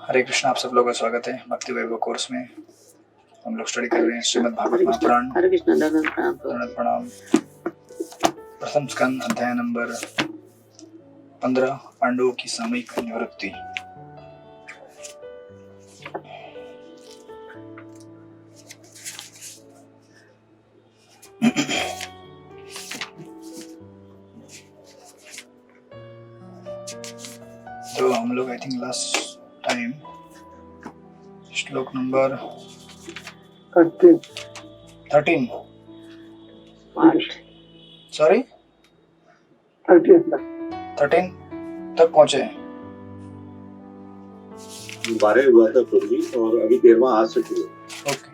हरे कृष्ण। आप सब लोगों का स्वागत है भक्ति वैभव कोर्स में। हम लोग स्टडी कर रहे हैं श्रीमद् भागवत महापुराण। हरे कृष्ण। दंडवत प्रणाम। प्रथम स्कंद अध्याय नंबर 15 पांडवों की सामूहिक निवृत्ति। तो हम लोग आई थिंक लास्ट टाइम श्लोक नंबर 13 सॉरी 13 तक पहुंचे हैं। 12 हुआ था प्रभु जी और अभी 13वां आज से शुरू। ओके।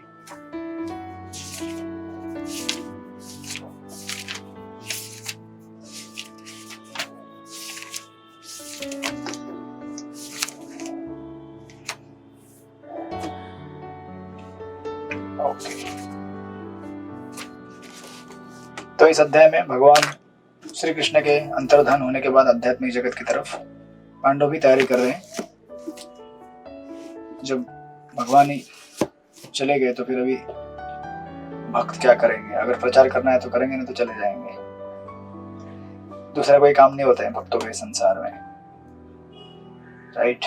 तो इस अध्याय में भगवान श्री कृष्ण के अंतर्धान होने के बाद आध्यात्मिक जगत की तरफ पांडव भी तैयारी कर रहे हैं। जब भगवान ही चले गए तो फिर अभी भक्त क्या करेंगे? अगर प्रचार करना है तो करेंगे, नहीं तो चले जाएंगे। दूसरा कोई काम नहीं होता है भक्तों के संसार में, राइट।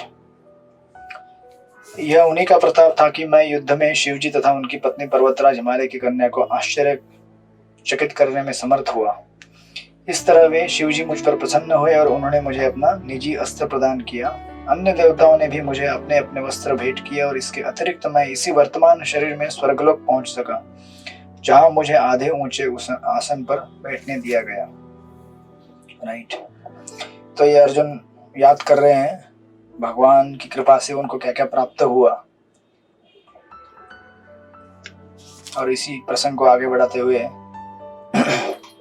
यह उन्हीं का प्रताप था कि मैं युद्ध में शिवजी तथा उनकी पत्नी पर्वतराज हिमालय की कन्या को आश्चर्यचकित करने में समर्थ हुआ। इस तरह वे शिवजी मुझ पर प्रसन्न हुए और उन्होंने मुझे अपना निजी अस्त्र प्रदान किया। अन्य देवताओं ने भी मुझे अपने अपने वस्त्र भेंट किए और इसके अतिरिक्त मैं इसी वर्तमान शरीर में स्वर्गलोक पहुंच सका, जहां मुझे आधे ऊंचे आसन पर बैठने दिया गया, राइट। तो ये अर्जुन याद कर रहे हैं भगवान की कृपा से उनको क्या क्या प्राप्त हुआ, और इसी प्रसंग को आगे बढ़ाते हुए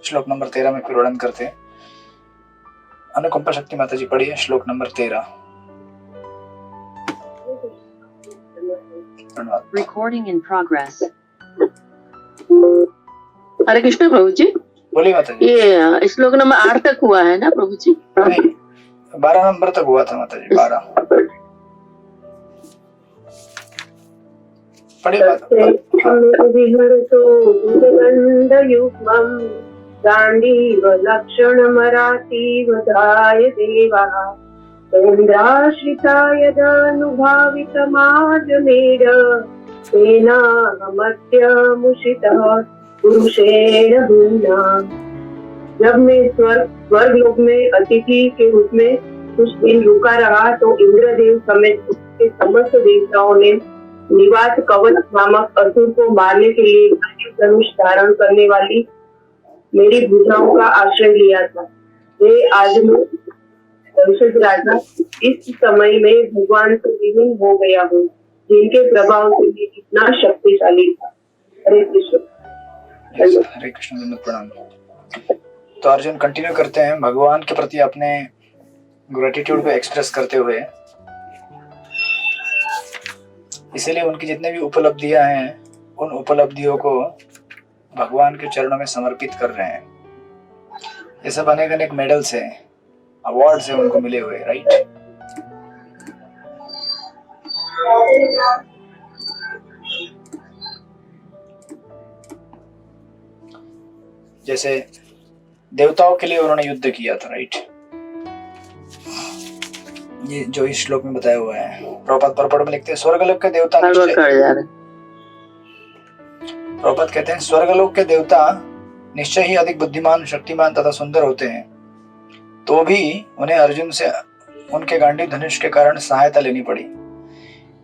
श्लोक नंबर 13 में फिर वर्णन करते हैं। अनुकंपा शक्ति माता जी पढ़िए श्लोक number 13। Recording in progress. Hare Krishna प्रभु जी। बोलिए माता जी। ये श्लोक नंबर 8 तक हुआ है ना प्रभु जी? नहीं, 12 नंबर तक हुआ था माता जी। 12 पढ़िए। गांडीव लक्षणमरातीवधाय देवः चन्द्राश्रिताय दानुभावितमाजमेड सेनामत्यमुषितः पुरुषेण भूम्ना। जब मैं स्वर्गलोक में अतिथि के रूप में कुछ दिन रुका रहा तो इंद्रदेव समेत उसके समस्त देवताओं ने निवास कवच नामक असुर को मारने के लिए धनुष धारण करने वाली मेरी भुजाओं का आश्रय लिया था। वे आज दशरथ राजा इस समय में भगवान से विलीन हो गया हूँ, जिनके प्रभाव से मैं इतना शक्तिशाली था। हरे कृष्ण। हरे कृष्ण। प्रणाम। तो अर्जुन कंटिन्यू करते हैं भगवान के प्रति अपने ग्रेटिट्यूड को एक्सप्रेस करते हुए। इसीलिए उनकी जितने भी उपलब्धियां हैं उन उपलब्धियों को भगवान के चरणों में समर्पित कर रहे हैं। ये सब अनेक अनेक मेडल्स हैं, अवार्ड्स हैं उनको मिले हुए, राइट। जैसे देवताओं के लिए उन्होंने युद्ध किया था, राइट। ये जो इस श्लोक में बताया हुआ है, प्रभुपाद परपड़ में लिखते हैं स्वर्गलोक के देवता प्रभुपाद कहते हैं स्वर्गलोक के देवता निश्चय ही अधिक बुद्धिमान, शक्तिमान तथा सुंदर होते हैं, तो भी उन्हें अर्जुन से उनके गांडीव धनुष के कारण सहायता लेनी पड़ी,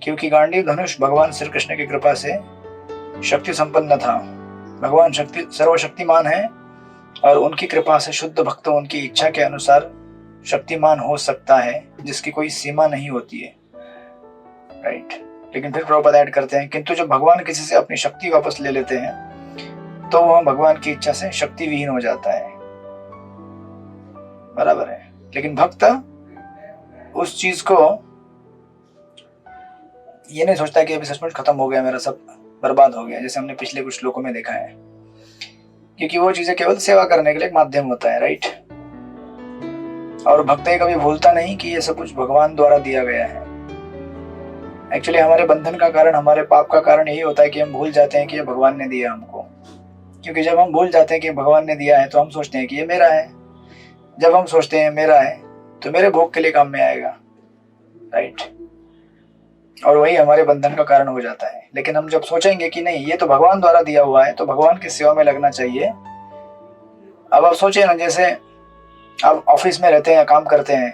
क्योंकि गांडीव धनुष भगवान श्री कृष्ण की कृपा से शक्ति संपन्न था। भगवान सर्वशक्तिमान है और उनकी कृपा से शुद्ध भक्त उनकी इच्छा के अनुसार शक्तिमान हो सकता है, जिसकी कोई सीमा नहीं होती है, राइट। लेकिन फिर प्रभुपाद ऐड करते हैं किंतु जब भगवान किसी से अपनी शक्ति वापस ले लेते हैं तो वह भगवान की इच्छा से शक्ति विहीन हो जाता है, बराबर है। लेकिन भक्त उस चीज को ये नहीं सोचता कि अभी सचमुच खत्म हो गया, मेरा सब बर्बाद हो गया, जैसे हमने पिछले कुछ श्लोकों में देखा है, क्योंकि वो चीजें केवल सेवा करने के लिए एक माध्यम होता है, राइट। और भक्त कभी भूलता नहीं कि ये सब कुछ भगवान द्वारा दिया गया है, एक्चुअली हमारे बंधन का कारण, हमारे पाप का कारण यही होता है कि हम भूल जाते हैं कि ये भगवान ने दिया हमको। क्योंकि जब हम भूल जाते हैं कि भगवान ने दिया है तो हम सोचते हैं कि ये मेरा है। जब हम सोचते हैं मेरा है तो मेरे भोग के लिए काम में आएगा, राइट। और वही हमारे बंधन का कारण हो जाता है। लेकिन हम जब सोचेंगे कि नहीं, ये तो भगवान द्वारा दिया हुआ है, तो भगवान की सेवा में लगना चाहिए। अब आप सोचिए ना, जैसे आप ऑफिस में रहते हैं, काम करते हैं,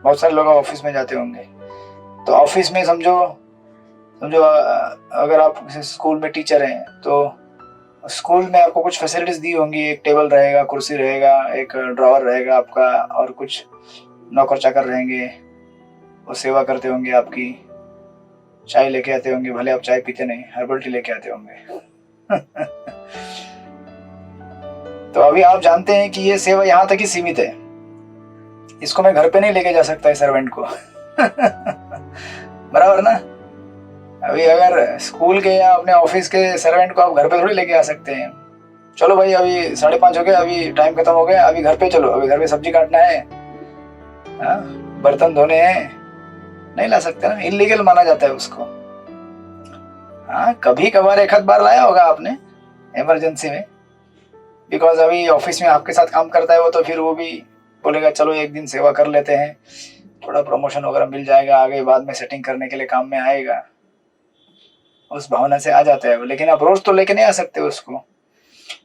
बहुत सारे लोग ऑफिस में जाते होंगे, तो ऑफिस में समझो अगर आप किसी स्कूल में टीचर हैं तो स्कूल में आपको कुछ फैसिलिटीज दी होंगी। एक टेबल रहेगा, कुर्सी रहेगा, एक ड्रॉवर रहेगा आपका, और कुछ नौकर चाकर रहेंगे, वो सेवा करते होंगे आपकी, चाय लेके आते होंगे, भले आप चाय पीते नहीं, हर्बल टी लेके आते होंगे। तो अभी आप जानते हैं कि ये सेवा यहाँ तक ही सीमित है, इसको मैं घर पे नहीं लेके जा सकता है सर्वेंट को। बराबर ना। अभी अगर स्कूल के या अपने ऑफिस के सर्वेंट को आप घर पे थोड़ी लेके आ सकते हैं। चलो भाई, अभी 5:30 हो गए, अभी टाइम खत्म हो गया, अभी घर पे चलो, अभी घर पे सब्जी काटना है, बर्तन धोने हैं, नहीं ला सकते ना, इलीगल माना जाता है उसको। हाँ, कभी कभार एक आध बार लाया होगा आपने इमरजेंसी में, बिकॉज अभी ऑफिस में आपके साथ काम करता है वो, तो फिर वो भी बोलेगा चलो एक दिन सेवा कर लेते हैं, थोड़ा प्रमोशन वगैरह मिल जाएगा, आगे बाद में सेटिंग करने के लिए काम में आएगा, उस भावना से आ जाता है वो। लेकिन आप रोज तो लेके नहीं आ सकते उसको।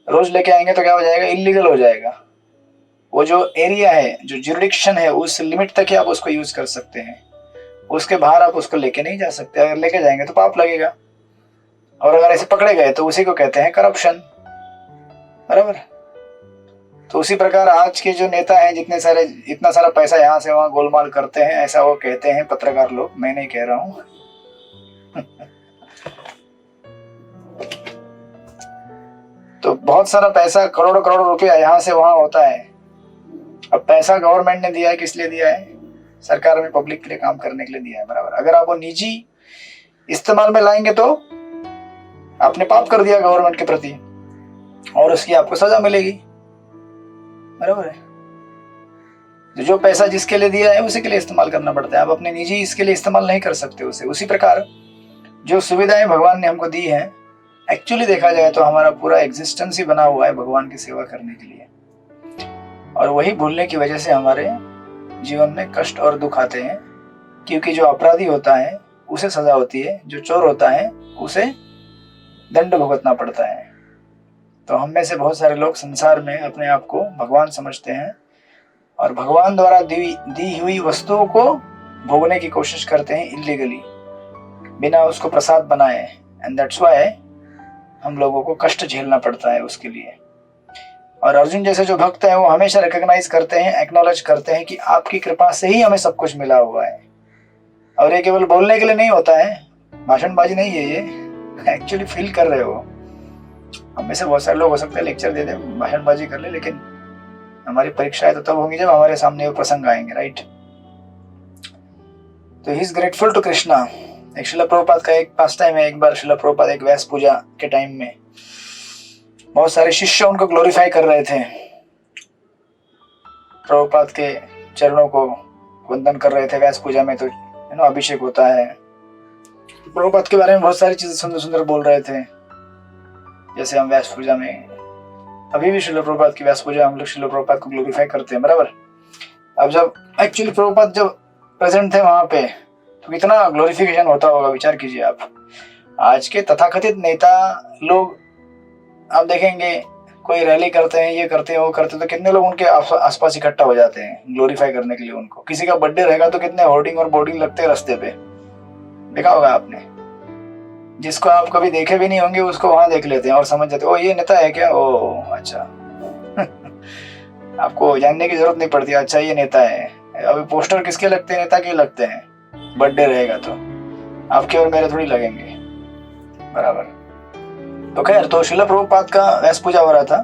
रोज लेके आएंगे तो क्या हो जाएगा, इलीगल हो जाएगा। वो जो एरिया है, जो जुरिडिक्शन है, उस लिमिट तक ही आप उसको यूज कर सकते हैं, उसके बाहर आप उसको लेके नहीं जा सकते। अगर लेके जाएंगे तो पाप लगेगा, और अगर ऐसे पकड़े गए तो उसी को कहते हैं करप्शन, बराबर। तो उसी प्रकार आज के जो नेता हैं, इतना सारा पैसा यहाँ से वहां गोलमाल करते हैं, ऐसा वो कहते हैं पत्रकार लोग, मैं नहीं कह रहा हूं। तो बहुत सारा पैसा, करोड़ों करोड़ों रुपया यहाँ से वहां होता है। अब पैसा गवर्नमेंट ने दिया है, किस लिए दिया है? सरकार में पब्लिक के लिए काम करने के लिए दिया है, बराबर। अगर आप वो निजी इस्तेमाल में लाएंगे तो आपने पाप कर दिया गवर्नमेंट के प्रति, और उसकी आपको सजा मिलेगी, बराबर है। तो जो पैसा जिसके लिए दिया है उसी के लिए इस्तेमाल करना पड़ता है, आप अपने निजी इसके लिए इस्तेमाल नहीं कर सकते उसे। उसी प्रकार जो सुविधाएं भगवान ने हमको दी है, एक्चुअली देखा जाए तो हमारा पूरा एग्जिस्टेंस ही बना हुआ है भगवान की सेवा करने के लिए, और वही भूलने की वजह से हमारे जीवन में कष्ट और दुख आते हैं। क्योंकि जो अपराधी होता है उसे सजा होती है, जो चोर होता है उसे दंड भुगतना पड़ता है। तो हम में से बहुत सारे लोग संसार में अपने आप को भगवान समझते हैं, और भगवान द्वारा दी हुई वस्तुओं को भोगने की कोशिश करते हैं इलीगली, बिना उसको प्रसाद बनाए। एंड दैट्स व्हाई हम लोगों को कष्ट झेलना पड़ता है उसके लिए। और अर्जुन जैसे जो भक्त हैं वो हमेशा रिकॉग्नाइज करते हैं, एक्नॉलेज करते हैं कि आपकी कृपा से ही हमें सब कुछ मिला हुआ है। और ये केवल बोलने के लिए नहीं होता है, भाषणबाजी नहीं है ये, एक्चुअली फील कर रहे हो। हम में से बहुत सारे लोग हो सकते हैं लेक्चर दे दे, भाषणबाजी कर ले, लेकिन हमारी परीक्षाएं तो तब होंगी जब हमारे सामने वो प्रसंग आएंगे, राइट। तो he is grateful to Krishna. एक श्रील प्रभुपाद का एक पास टाइम है, एक बार श्रील प्रभुपाद एक व्यास पूजा के टाइम में बहुत सारे शिष्य उनको ग्लोरीफाई कर रहे थे, प्रभुपाद के चरणों को वंदन कर रहे थे व्यास पूजा में। तो अभिषेक होता है, प्रभुपाद के बारे में बहुत सारी चीजें सुंदर सुंदर बोल रहे थे। जैसे हम व्यास पूजा में, अभी भी श्रील प्रभुपाद की व्यास पूजा हम लोग श्रील प्रभुपाद को ग्लोरीफाई करते हैं, बराबर। अब जब एक्चुअली प्रभुपाद जब प्रेजेंट थे वहां पे, तो कितना ग्लोरिफिकेशन होता होगा, विचार कीजिए आप। आज के तथाकथित नेता लोग आप देखेंगे, कोई रैली करते हैं, ये करते हैं, वो करते हैं, तो कितने लोग उनके आसपास इकट्ठा हो जाते हैं ग्लोरीफाई करने के लिए उनको। किसी का बर्थडे रहेगा तो कितने होर्डिंग और बोर्डिंग लगते हैं रास्ते पे, देखा होगा आपने। जिसको आप कभी देखे भी नहीं होंगे उसको वहां देख लेते हैं और समझ जाते हैं, ओ ये नेता है क्या, ओ अच्छा। आपको जानने की जरूरत नहीं पड़ती, अच्छा ये नेता है। अभी पोस्टर किसके लगते हैं, नेता के लगते हैं। बर्थडे रहेगा तो आपके और मेरे थोड़ी लगेंगे, बराबर। तो खैर, तो श्रील प्रभुपाद का व्यास पूजा हो रहा था,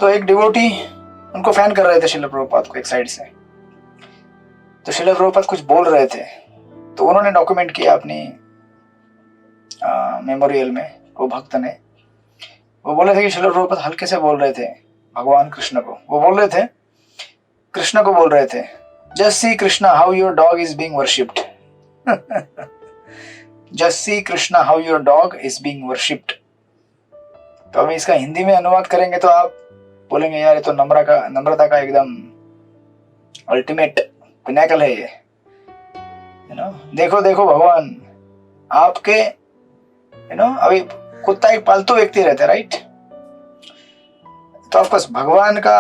तो एक डिवोटी उनको फैन कर रहे थे श्रील प्रभुपाद को एक साइड से। तो श्रील प्रभुपाद कुछ बोल रहे थे, तो उन्होंने डॉक्यूमेंट किया अपनी मेमोरियल में। वो भक्त ने वो बोले थे कि श्रील प्रभुपाद हल्के से बोल रहे थे भगवान कृष्ण को, वो बोल रहे थे, कृष्ण को बोल रहे थे, just see Krishna how your dog is being worshipped. Just see Krishna how your dog is being worshipped. तो अभी इसका हिंदी में अनुवाद करेंगे तो आप बोलेंगे यार ये तो नम्रता का एकदम अल्टीमेट पिनाकल है ये, देखो देखो भगवान आपके अभी कुत्ता एक पालतू व्यक्ति रहता है, राइट। तो ऑफकोर्स भगवान का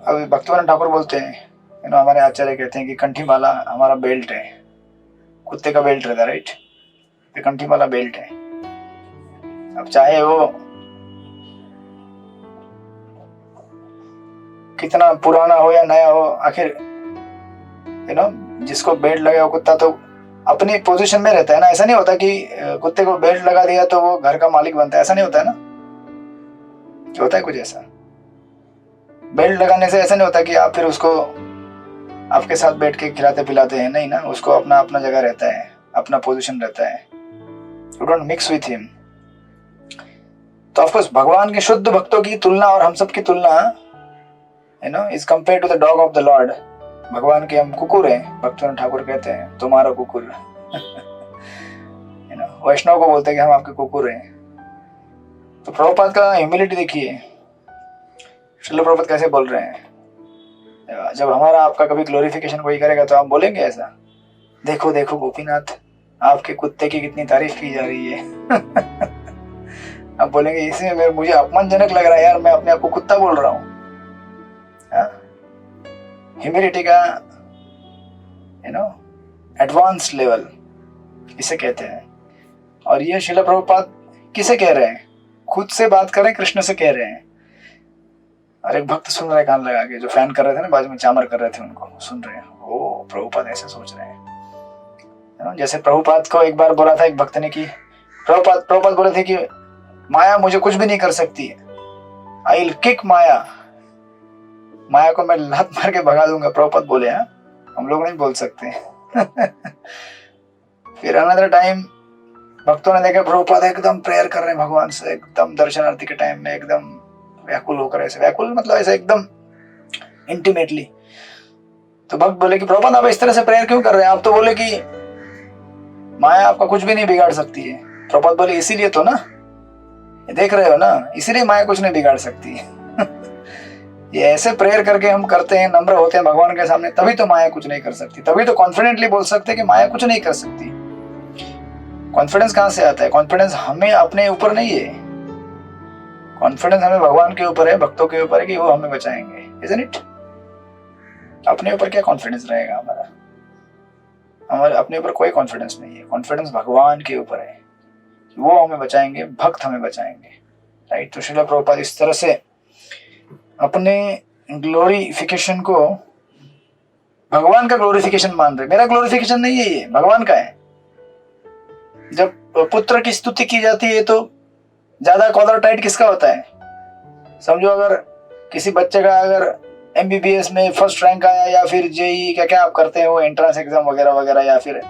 अभी भक्तिवरण ठाकुर बोलते हैं, हमारे आचार्य कहते हैं कि कंठी माला हमारा बेल्ट है, कुत्ते का बेल्ट रहता है, राइट। ये कंठी माला बेल्ट है। अब चाहे वो कितना पुराना हो या नया हो, आखिर जिसको बेल्ट लगे वो कुत्ता तो अपनी पोजीशन में रहता है ना। ऐसा नहीं होता कि कुत्ते को बेल्ट लगा दिया तो वो घर का मालिक बनता है, ऐसा नहीं होता है ना। क्या होता है कुछ ऐसा, बेल्ट लगाने से ऐसा नहीं होता कि आप फिर उसको आपके साथ बैठ के खिलाते पिलाते हैं, नहीं ना। उसको अपना अपना जगह रहता है, अपना पोजीशन रहता है, you don't mix with him. तो ऑफ कोर्स भगवान के शुद्ध भक्तों की तुलना और हम सब की तुलना is compare to the dog of the Lord. भगवान के हम कुकुर हैं, भक्तवरण ठाकुर कहते हैं तुम्हारा कुकुर। वैष्णव को बोलते हैं कि हम आपके कुकुर हैं। तो प्रभुपाद का ह्यूमिलिटी देखिए, श्रील प्रभुपाद कैसे बोल रहे हैं। जब हमारा आपका कभी ग्लोरिफिकेशन कोई करेगा तो आप बोलेंगे ऐसा, देखो देखो गोपीनाथ आपके कुत्ते की कितनी तारीफ की जा रही है। आप बोलेंगे इसमें मुझे अपमानजनक लग रहा है यार, मैं अपने आप को कुत्ता बोल रहा हूँ। ह्यूमिलिटी का एडवांस लेवल इसे कहते हैं। और ये श्रील प्रभुपाद किसे कह रहे हैं, खुद से बात करें, कृष्ण से कह रहे हैं। और एक भक्त सुन रहे कान लगा के, जो फैन कर रहे थे ना बाजू में, चामर कर रहे थे, उनको सुन रहे हैं। ओ प्रभुपाद ऐसे सोच रहे हैं। जैसे प्रभुपाद को एक बार बोला था एक भक्त ने कि प्रभुपाद बोले थे कि माया मुझे कुछ भी नहीं कर सकती, आई विल किक माया को मैं लात मार के भगा दूंगा। प्रभुपाद बोले हैं, हम लोग नहीं बोल सकते। फिर अनदर टाइम भक्तों ने देखा प्रभुपाद एकदम प्रेयर कर रहे हैं भगवान से, एकदम दर्शनार्थी के टाइम में एकदम व्याकुल होकर, ऐसे व्याकुल मतलब ऐसे एकदम इंटीमेटली। तो भक्त बोले कि प्रभुपाद आप इस तरह से प्रेयर क्यों कर रहे हैं, आप तो बोले कि माया आपका कुछ भी नहीं बिगाड़ सकती है। प्रभुपाद बोले इसीलिए तो ना, देख रहे हो ना, इसीलिए माया कुछ नहीं बिगाड़ सकती है। ये ऐसे प्रेयर करके हम करते हैं, नम्र होते हैं भगवान के सामने, तभी तो माया कुछ नहीं कर सकती, तभी तो कॉन्फिडेंटली बोल सकते हैं कि माया कुछ नहीं कर सकती। कॉन्फिडेंस कहां से आता है? कॉन्फिडेंस हमें अपने ऊपर नहीं है, कॉन्फिडेंस हमें भगवान के ऊपर है, भक्तों के ऊपर है कि वो हमें बचाएंगे, इज़न्ट इट? अपने ऊपर क्या कॉन्फिडेंस रहेगा हमारा? हमारे अपने ऊपर कोई कॉन्फिडेंस नहीं है। कॉन्फिडेंस भगवान के ऊपर है, वो हमें बचाएंगे, भक्त हमें बचाएंगे, राइट। तो श्रील प्रभुपाद इस तरह से अपने ग्लोरिफिकेशन को भगवान का ग्लोरिफिकेशन मान रहे। मेरा ग्लोरिफिकेशन नहीं है, ये भगवान का है। जब पुत्र की स्तुति की जाती है तो ज्यादा कॉलर टाइट किसका होता है? समझो अगर किसी बच्चे का अगर MBBS में फर्स्ट रैंक आया, या फिर JEE क्या क्या आप करते हैं वो एंट्रेंस एग्जाम वगैरह वगैरह, या फिर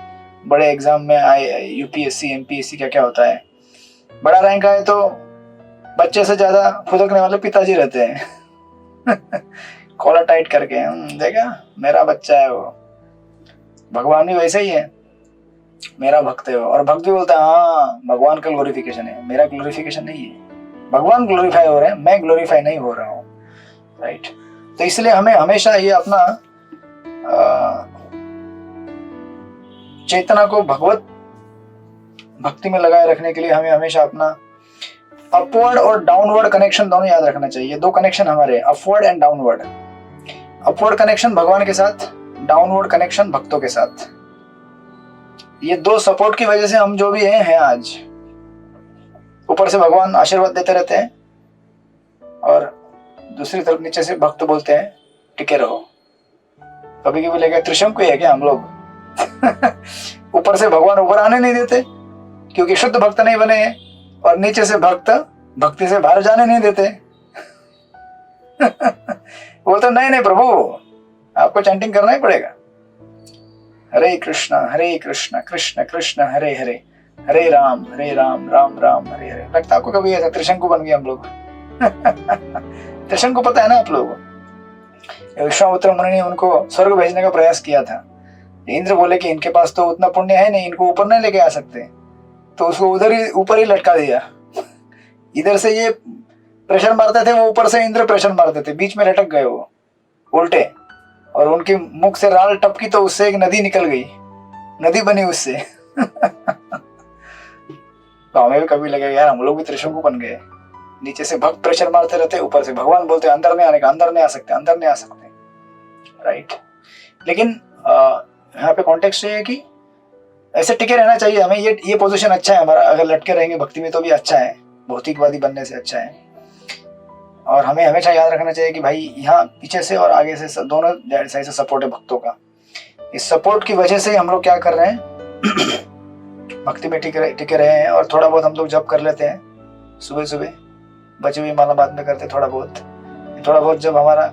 बड़े एग्जाम में UPSC MPSC क्या क्या होता है, बड़ा रैंक आए तो बच्चे से ज्यादा फुदकने वाले पिताजी रहते हैं। कॉलर टाइट करके, देखा मेरा बच्चा है वो। भगवान भी वैसे ही है, मेरा भक्त है वो। और भक्त भी बोलता है हाँ भगवान का ग्लोरिफिकेशन है, मेरा ग्लोरिफिकेशन नहीं है। भगवान ग्लोरीफाई हो रहे हैं, मैं ग्लोरीफाई नहीं हो रहा हूँ, राइट। तो इसलिए हमें हमेशा ये अपना चेतना को भगवत भक्ति में लगाए रखने के लिए हमें हमेशा अपना अपवर्ड और डाउनवर्ड कनेक्शन दोनों याद रखना चाहिए। दो कनेक्शन हमारे, upward and downward. Upward connection भगवान के साथ, डाउनवर्ड कनेक्शन भक्तों के साथ। ये दो सपोर्ट की वजह से हम जो भी हैं आज। ऊपर से भगवान आशीर्वाद देते रहते हैं और दूसरी तरफ नीचे से भक्त बोलते हैं टिके रहो। कभी कभी लगे त्रिशंकु है क्या हम लोग? ऊपर से भगवान ऊपर आने नहीं देते क्योंकि शुद्ध भक्त नहीं बने हैं, और नीचे से भक्त भक्ति से बाहर जाने नहीं देते। बोलते नहीं प्रभु आपको चैंटिंग करना ही पड़ेगा, हरे कृष्ण कृष्ण कृष्ण हरे हरे, हरे राम राम राम हरे हरे। लगता आपको कभी ऐसा त्रिशंकु बन गया हम लोग? त्रिशंकु पता है ना आप लोग? विश्वामित्र मुनि ने उनको स्वर्ग भेजने का प्रयास किया था, इंद्र बोले कि इनके पास तो उतना पुण्य है नहीं, इनको ऊपर नहीं लेके आ सकते, तो उसको उधर ही ऊपर ही लटका दिया। इधर से ये प्रेशर मारते थे, वो ऊपर से इंद्र प्रेशर मारते थे, बीच में लटक गए वो उल्टे, और उनके मुख से राल टपकी तो उससे एक नदी निकल गई, नदी बनी उससे। तो हमें भी कभी लगेगा यार हम लोग भी त्रिशंकु बन गए, नीचे से भक्त प्रेशर मारते रहते, ऊपर से भगवान बोलते अंदर नहीं आने का, अंदर नहीं आ सकते, अंदर नहीं आ सकते, राइट। लेकिन यहाँ पे कॉन्टेक्स्ट ये है कि ऐसे टिके रहना चाहिए हमें, ये पोजीशन अच्छा है हमारा, अगर लटके रहेंगे भक्ति में तो भी अच्छा है, भौतिकवादी बनने से अच्छा है। और हमें हमेशा याद रखना चाहिए कि भाई यहाँ पीछे से और आगे से दोनों साइड से सपोर्ट है भक्तों का, इस सपोर्ट की वजह से हम लोग क्या कर रहे हैं, भक्ति में टिके रहे हैं। और थोड़ा बहुत हम लोग जप कर लेते हैं सुबह सुबह, बचे हुए माला बाद में करते थोड़ा बहुत जब हमारा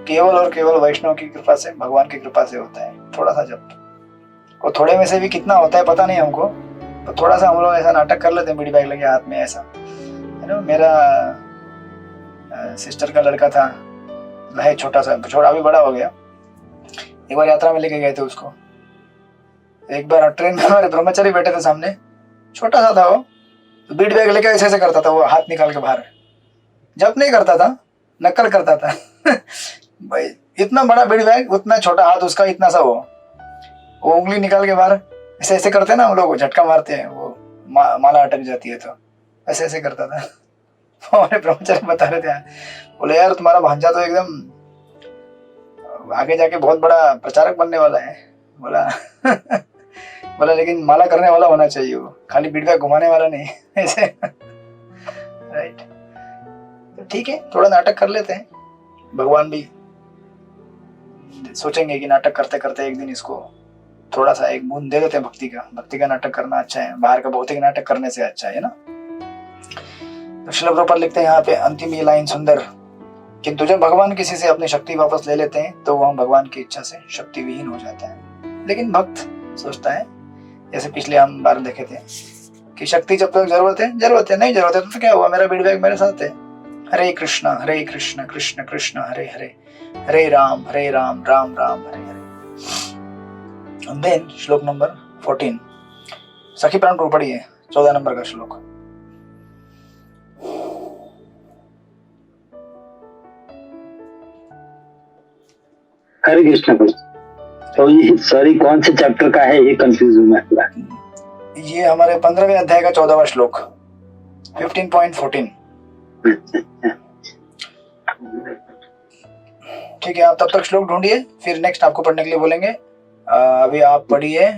केवल और केवल वैष्णव की कृपा से, भगवान की कृपा से होता है, थोड़ा सा जप, और थोड़े में से भी कितना होता है पता नहीं हमको, तो थोड़ा सा हम लोग ऐसा नाटक कर लेते हैं, बीड़ी बैग लगे हाथ में ऐसा, है ना। मेरा सिस्टर का लड़का था, है छोटा अभी बड़ा हो गया, एक बार यात्रा में लेके गए थे उसको, एक बार ट्रेन में हमारे ब्रह्मचारी बैठे थे सामने, छोटा सा था वो, तो बीट बैग लेके ऐसे ऐसे करता था वो, हाथ निकाल के बाहर, जब नहीं करता था, नकल करता था। भाई इतना बड़ा बीट बैग, उतना छोटा हाथ उसका, इतना सा वो उंगली निकाल के बाहर ऐसे ऐसे करते हैं ना हम लोग, झटका मारते हैं वो माला अटक जाती है, तो ऐसे ऐसे करता था। हमारे ब्रह्मचारी बता रहे थे, बोले यार तुम्हारा भांजा तो एकदम आगे जाके बहुत बड़ा प्रचारक बनने वाला है। बोला लेकिन माला करने वाला होना चाहिए, वो खाली बीट बैग घुमाने वाला नहीं। ऐसे राइट, तो ठीक है, थोड़ा नाटक कर लेते हैं, भगवान भी सोचेंगे कि नाटक करते करते एक दिन इसको थोड़ा सा एक बूंद दे देते हैं भक्ति का नाटक करना अच्छा है, बाहर का भौतिक नाटक करने से अच्छा है ना। तो श्रील प्रभुपाद लिखते हैं यहाँ पे अंतिम ये लाइन सुंदर, किंतु जब भगवान किसी से अपनी शक्ति वापस ले लेते हैं तो वह भगवान की इच्छा से शक्ति विहीन हो जाता है। लेकिन भक्त सोचता है, जैसे पिछले हम बार देखे थे, कि शक्ति जब तक जरूरत है, नहीं जरूरत है तो क्या हुआ, मेरा बीट बैग मेरे साथ है। हरे कृष्ण कृष्ण कृष्ण हरे हरे, हरे राम राम राम हरे हरे। And then श्लोक नंबर 14, सखी प्राण को पढ़िए, 14 नंबर का श्लोक। हरे कृष्ण। तो ये सॉरी कौन से चैप्टर का है, ये कंफ्यूज हूँ मैं पूरा। ये हमारे 15वें अध्याय का 14वां श्लोक, 15.14। ठीक है, आप तब तक श्लोक ढूंढिए, फिर नेक्स्ट आपको पढ़ने के लिए बोलेंगे। अभी आप पढ़िए,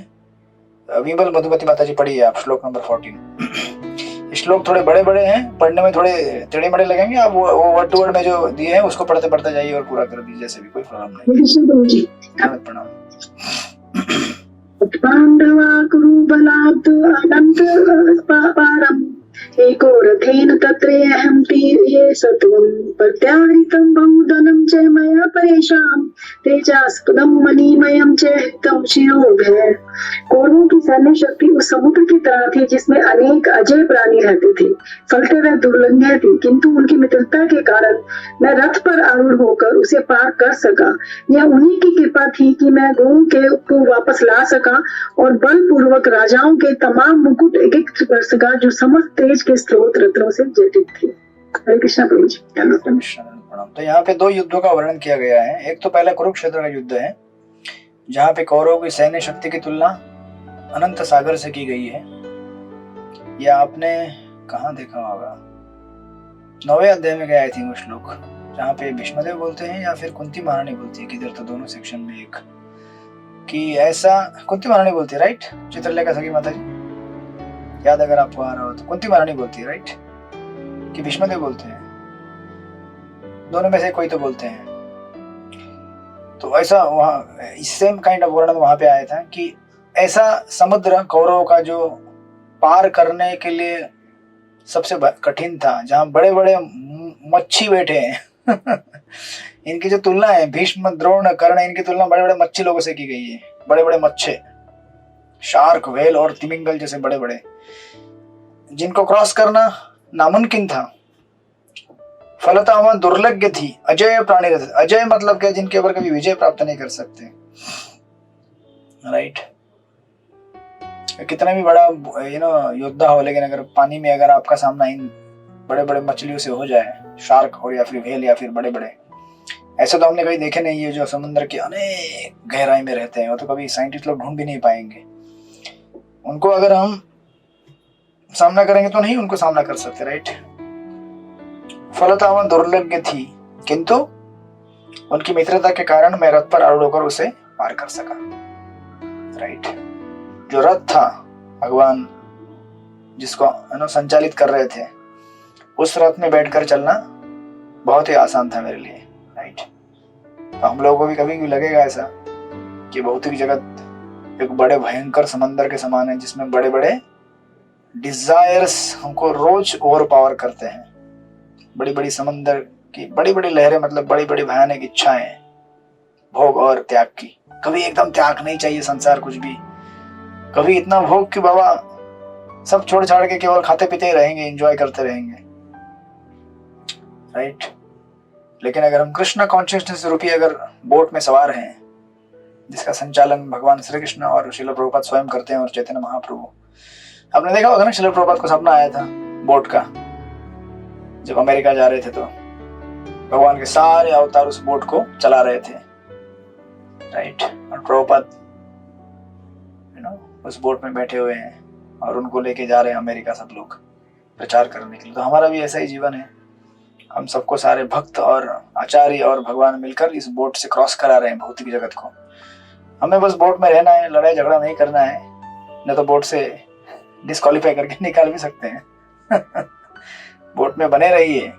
विमल मधुमती माता जी पढ़िए आप श्लोक नंबर 14। श्लोक थोड़े बड़े बड़े हैं, पढ़ने में थोड़े टेढ़े मेढ़े लगेंगे, आप वो वर्ड टू वर्ड में जो दिए हैं उसको पढ़ते पढ़ते जाइए और पूरा कर दीजिए, जैसे भी कोई प्रॉब्लम नहीं। प्रणाम। पांडवा कुरु बलात् अनंत पारम एको रथेन तत्रेऽहं तीर्ये सत्वं प्रत्याहृतं बहुधनं च मया परेषां तेजास्पदं मणिमयं च हितं शिरोभय। कौरवों की सैन्य शक्ति उस समुद्र की तरह थी जिसमें अनेक अजय प्राणी रहते थे। फलते वह दुर्लंघ्य थी, किंतु उनकी मित्रता के कारण मैं रथ पर आरूढ़ होकर उसे पार कर सका। यह उन्हीं की कृपा थी कि मैं गौओं को वापस ला सका और बलपूर्वक राजाओं के तमाम मुकुट एकत्र कर सका जो समस्त तेज के स्रोत रत्नों से जटित थे। हरे कृष्ण प्रभु जी। तो यहाँ पे 2 युद्धों का वर्णन किया गया है। एक तो पहला कुरुक्षेत्र का युद्ध है, जहाँ पे कौरवों की सैन्य शक्ति की तुलना अनंत सागर से की गई है। यह आपने कहाँ देखा होगा, 9वें अध्याय में गया थी वो श्लोक, जहाँ पे भीष्मदेव बोलते हैं या फिर कुंती महारानी बोलती है, किधर तो दोनों सेक्शन में एक, कि ऐसा कुंती महारानी बोलती है, राइट। चित्रलेखा सखी माता जी, याद अगर आपको आ रहा हो तो कुंती महारानी बोलती है, राइट, कि भीष्मदेव बोलते हैं, दोनों में से कोई तो बोलते हैं। तो ऐसा वहाँ सेम काइंड ऑफ वर्णन वहां पे आया था कि ऐसा समुद्र कौरवों का जो पार करने के लिए सबसे कठिन था, जहाँ बड़े बड़े मच्छी बैठे हैं। इनकी जो तुलना है, भीष्म द्रोण कर्ण, इनकी तुलना बड़े बड़े मच्छी लोगों से की गई है। बड़े बड़े मच्छे, शार्क, व्हेल और तिमिंगल जैसे बड़े बड़े, जिनको क्रॉस करना नामुमकिन था। फलतः वह दुर्लभ थी, अजय प्राणी रहते। अजय मतलब क्या, जिनके ऊपर कभी विजय प्राप्त नहीं कर सकते। राइट। कितना भी बड़ा योद्धा हो, लेकिन अगर पानी में अगर आपका सामना इन बड़े बड़े मछलियों से हो जाए, शार्क हो या फिर व्हेल या फिर बड़े बड़े, ऐसे तो हमने कभी देखे नहीं है जो समुद्र के अनेक गहराई में रहते हैं, वो तो कभी साइंटिस्ट लोग ढूंढ भी नहीं पाएंगे। उनको अगर हम सामना करेंगे तो नहीं उनको सामना कर सकते, राइट। फलतः वह दुर्लभ थी, किंतु उनकी मित्रता के कारण मैं रथ पर आरूढ़ होकर उसे पार कर सका, राइट। जो रथ था भगवान जिसको संचालित कर रहे थे, उस रथ में बैठकर चलना बहुत ही आसान था मेरे लिए, राइट। तो हम लोगों को भी कभी भी लगेगा ऐसा कि भौतिक जगत एक बड़े भयंकर समंदर के समान है, जिसमें बड़े बड़े डिजायर्स हमको रोज ओवर पावर करते हैं। बड़ी बड़ी समंदर की बड़ी बड़ी लहरें, मतलब बड़ी बड़ी भयानक इच्छाएं भोग और त्याग की। कभी एकदम त्याग नहीं चाहिए संसार कुछ भी, कभी इतना भोग कि बाबा सब छोड़ छाड़ के केवल खाते पीते ही रहेंगे, एंजॉय करते रहेंगे, राइट। लेकिन अगर हम कृष्ण कॉन्शियसनेस रूपी अगर बोट में सवार हैं, जिसका संचालन भगवान श्री कृष्ण और श्रील प्रभुपाद स्वयं करते हैं और चैतन्य महाप्रभु, आपने देखा होगा ना श्रील प्रभुपाद को सपना आया था बोट का, जब अमेरिका जा रहे थे तो भगवान के सारे अवतार उस बोट को चला रहे थे, राइट। और प्रभुपाद उस बोट में बैठे हुए हैं और उनको लेके जा रहे हैं अमेरिका सब लोग प्रचार करने के लिए। तो हमारा भी ऐसा ही जीवन है, हम सबको सारे भक्त और आचार्य और भगवान मिलकर इस बोट से क्रॉस करा रहे हैं भौतिक जगत को। हमें बस बोट में रहना है, लड़ाई झगड़ा नहीं करना है, नहीं तो बोट से डिस्क्वालीफाई करके निकाल भी सकते हैं। बोट में बने रहिए,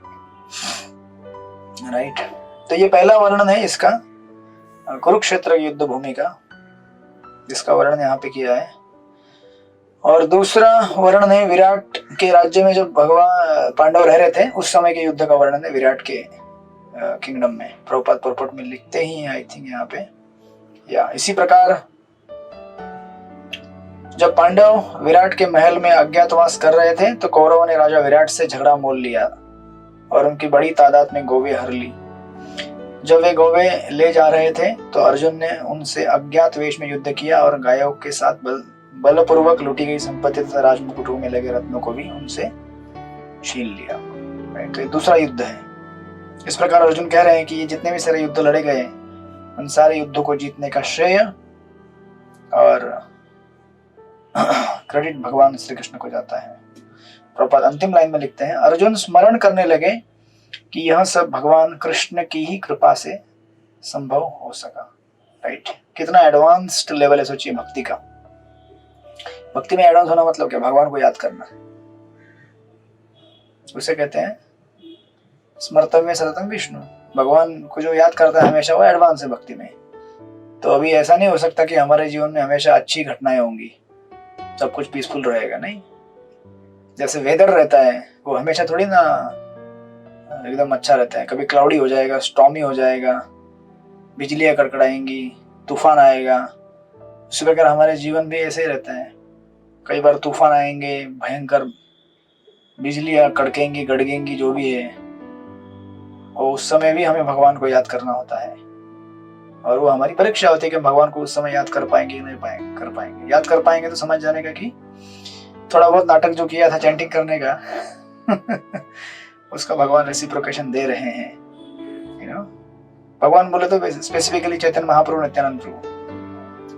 राइट। तो ये पहला वर्णन है इसका कुरुक्षेत्र की युद्ध भूमि का, जिसका वर्णन यहाँ पे किया है। और दूसरा वर्णन है विराट के राज्य में जब भगवान पांडव रह रहे थे उस समय के युद्ध का वर्णन है विराट के किंगडम में। प्रभुपाद परपट में लिखते ही हैं आई थिंक यहाँ पे, या इसी प्रकार जब पांडव विराट के महल में अज्ञातवास कर रहे थे तो कौरवों ने राजा विराट से झगड़ा मोल लिया और उनकी बड़ी तादाद में गोवे हर ली। जब वे गोवे ले जा रहे थे तो अर्जुन ने उनसे अज्ञात वेश में युद्ध किया और गायों के साथ बलपूर्वक लूटी गई संपत्ति तथा राजमुकुटों में लगे रत्नों को भी उनसे छीन लिया। तो ये दूसरा युद्ध है। इस प्रकार अर्जुन कह रहे हैं कि ये जितने भी सारे युद्ध लड़े गए उन सारे युद्धों को जीतने का श्रेय और क्रेडिट भगवान श्री कृष्ण को जाता है। प्रभुपाद अंतिम लाइन में लिखते हैं, अर्जुन स्मरण करने लगे कि यह सब भगवान कृष्ण की ही कृपा से संभव हो सका, राइट। कितना एडवांस्ड लेवल है सोचिए भक्ति का। भक्ति में एडवांस होना मतलब क्या? भगवान को याद करना, उसे कहते हैं स्मर्तव्य सततम विष्णु। भगवान को जो याद करता है हमेशा वो एडवांस है भक्ति में। तो अभी ऐसा नहीं हो सकता कि हमारे जीवन में हमेशा अच्छी घटनाएं होंगी, सब कुछ पीसफुल रहेगा, नहीं। जैसे वेदर रहता है वो हमेशा थोड़ी ना एकदम अच्छा रहता है, कभी क्लाउडी हो जाएगा, स्टॉर्मी हो जाएगा, बिजलियां कड़कड़ाएंगी, तूफान आएगा। उसी प्रकार हमारे जीवन भी ऐसे ही रहता है, कई बार तूफान आएंगे, भयंकर बिजलियां कड़केंगी, गड़गेंगी, जो भी है, और उस समय भी हमें भगवान को याद करना होता है। और वो हमारी परीक्षा होती है कि भगवान को उस समय याद कर पाएंगे कि नहीं कर पाएंगे। याद कर पाएंगे तो समझ जाने का कि थोड़ा बहुत नाटक जो किया था चैंटिंग करने का उसका भगवान रेसिप्रोकेशन दे रहे हैं, यू नो। भगवान बोले तो specifically Chaitanya Mahaprabhu, Nityanand Prabhu,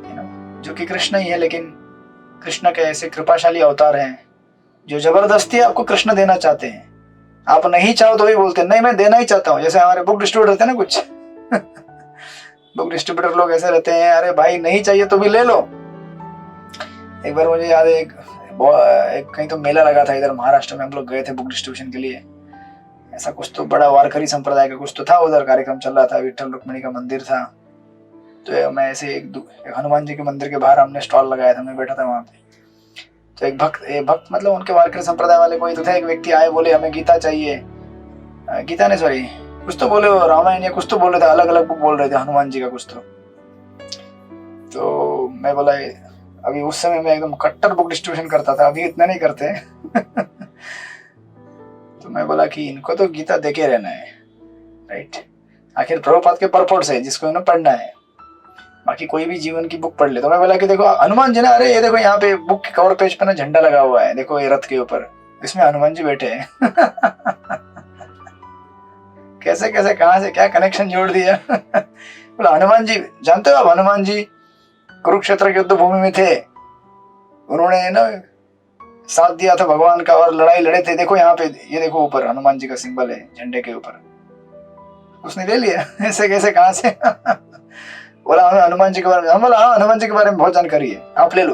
you know, जो कि कृष्ण ही है, लेकिन कृष्ण के ऐसे कृपाशाली अवतार हैं जो जबरदस्ती आपको कृष्ण देना चाहते हैं। आप नहीं चाहो तो भी बोलते हैं नहीं मैं देना ही चाहता हूँ। जैसे हमारे बुक डिस्ट्रीब्यूटर रहते हैं ना कुछ बुक डिस्ट्रीब्यूटर लोग ऐसे रहते हैं, अरे भाई नहीं चाहिए तो भी ले लो। एक बार मुझे याद है एक कहीं तो मेला लगा था इधर महाराष्ट्र में, हम लोग गए थे बुक डिस्ट्रीब्यूशन के लिए। ऐसा कुछ तो बड़ा वारकरी संप्रदाय का कुछ तो था, उधर कार्यक्रम चल रहा था, विठल रुक्मिणी का मंदिर था। तो मैं ऐसे एक हनुमान जी के मंदिर के बाहर हमने स्टॉल लगाया था, मैं बैठा था वहां पे। तो एक भक्त मतलब उनके वारकरी संप्रदाय वाले कोई तो था, एक व्यक्ति आए, बोले हमें गीता चाहिए, गीता नहीं सॉरी कुछ तो बोले, रामायण या कुछ तो बोल रहे थे, अलग अलग बुक बोल रहे थे हनुमान जी का कुछ तो मैं बोला अभी उस समय मैं एकदम कट्टर बुक डिस्ट्रीब्यूशन करता था, अभी इतना नहीं करते तो मैं बोला कि इनको तो गीता देके रहना है, राइट। आखिर प्रभुपाद के परपोर्ट्स है जिसको इन्हें पढ़ना है। बाकी कोई भी जीवन की बुक पढ़ ले। तो मैं बोला कि देखो हनुमान जी ना, अरे ये देखो यहाँ पे बुक के कवर पेज पे ना झंडा लगा हुआ है, देखो ये रथ के ऊपर, इसमें हनुमान जी बैठे हैं। कैसे कैसे कहाँ से क्या कनेक्शन जोड़ दिया। बोला हनुमान जी, जानते हो आप हनुमान जी कुरुक्षेत्र के युद्ध भूमि में थे, उन्होंने ना साथ दिया था भगवान का और लड़ाई लड़े थे, देखो यहाँ पे, ये देखो ऊपर हनुमान जी का सिंबल है झंडे के ऊपर। उसने ले लिया। ऐसे कैसे कहाँ से। बोला हमें हनुमान जी के बारे में, हम बोला हाँ हनुमान जी के बारे में बहुत जानकारी है, आप ले लो।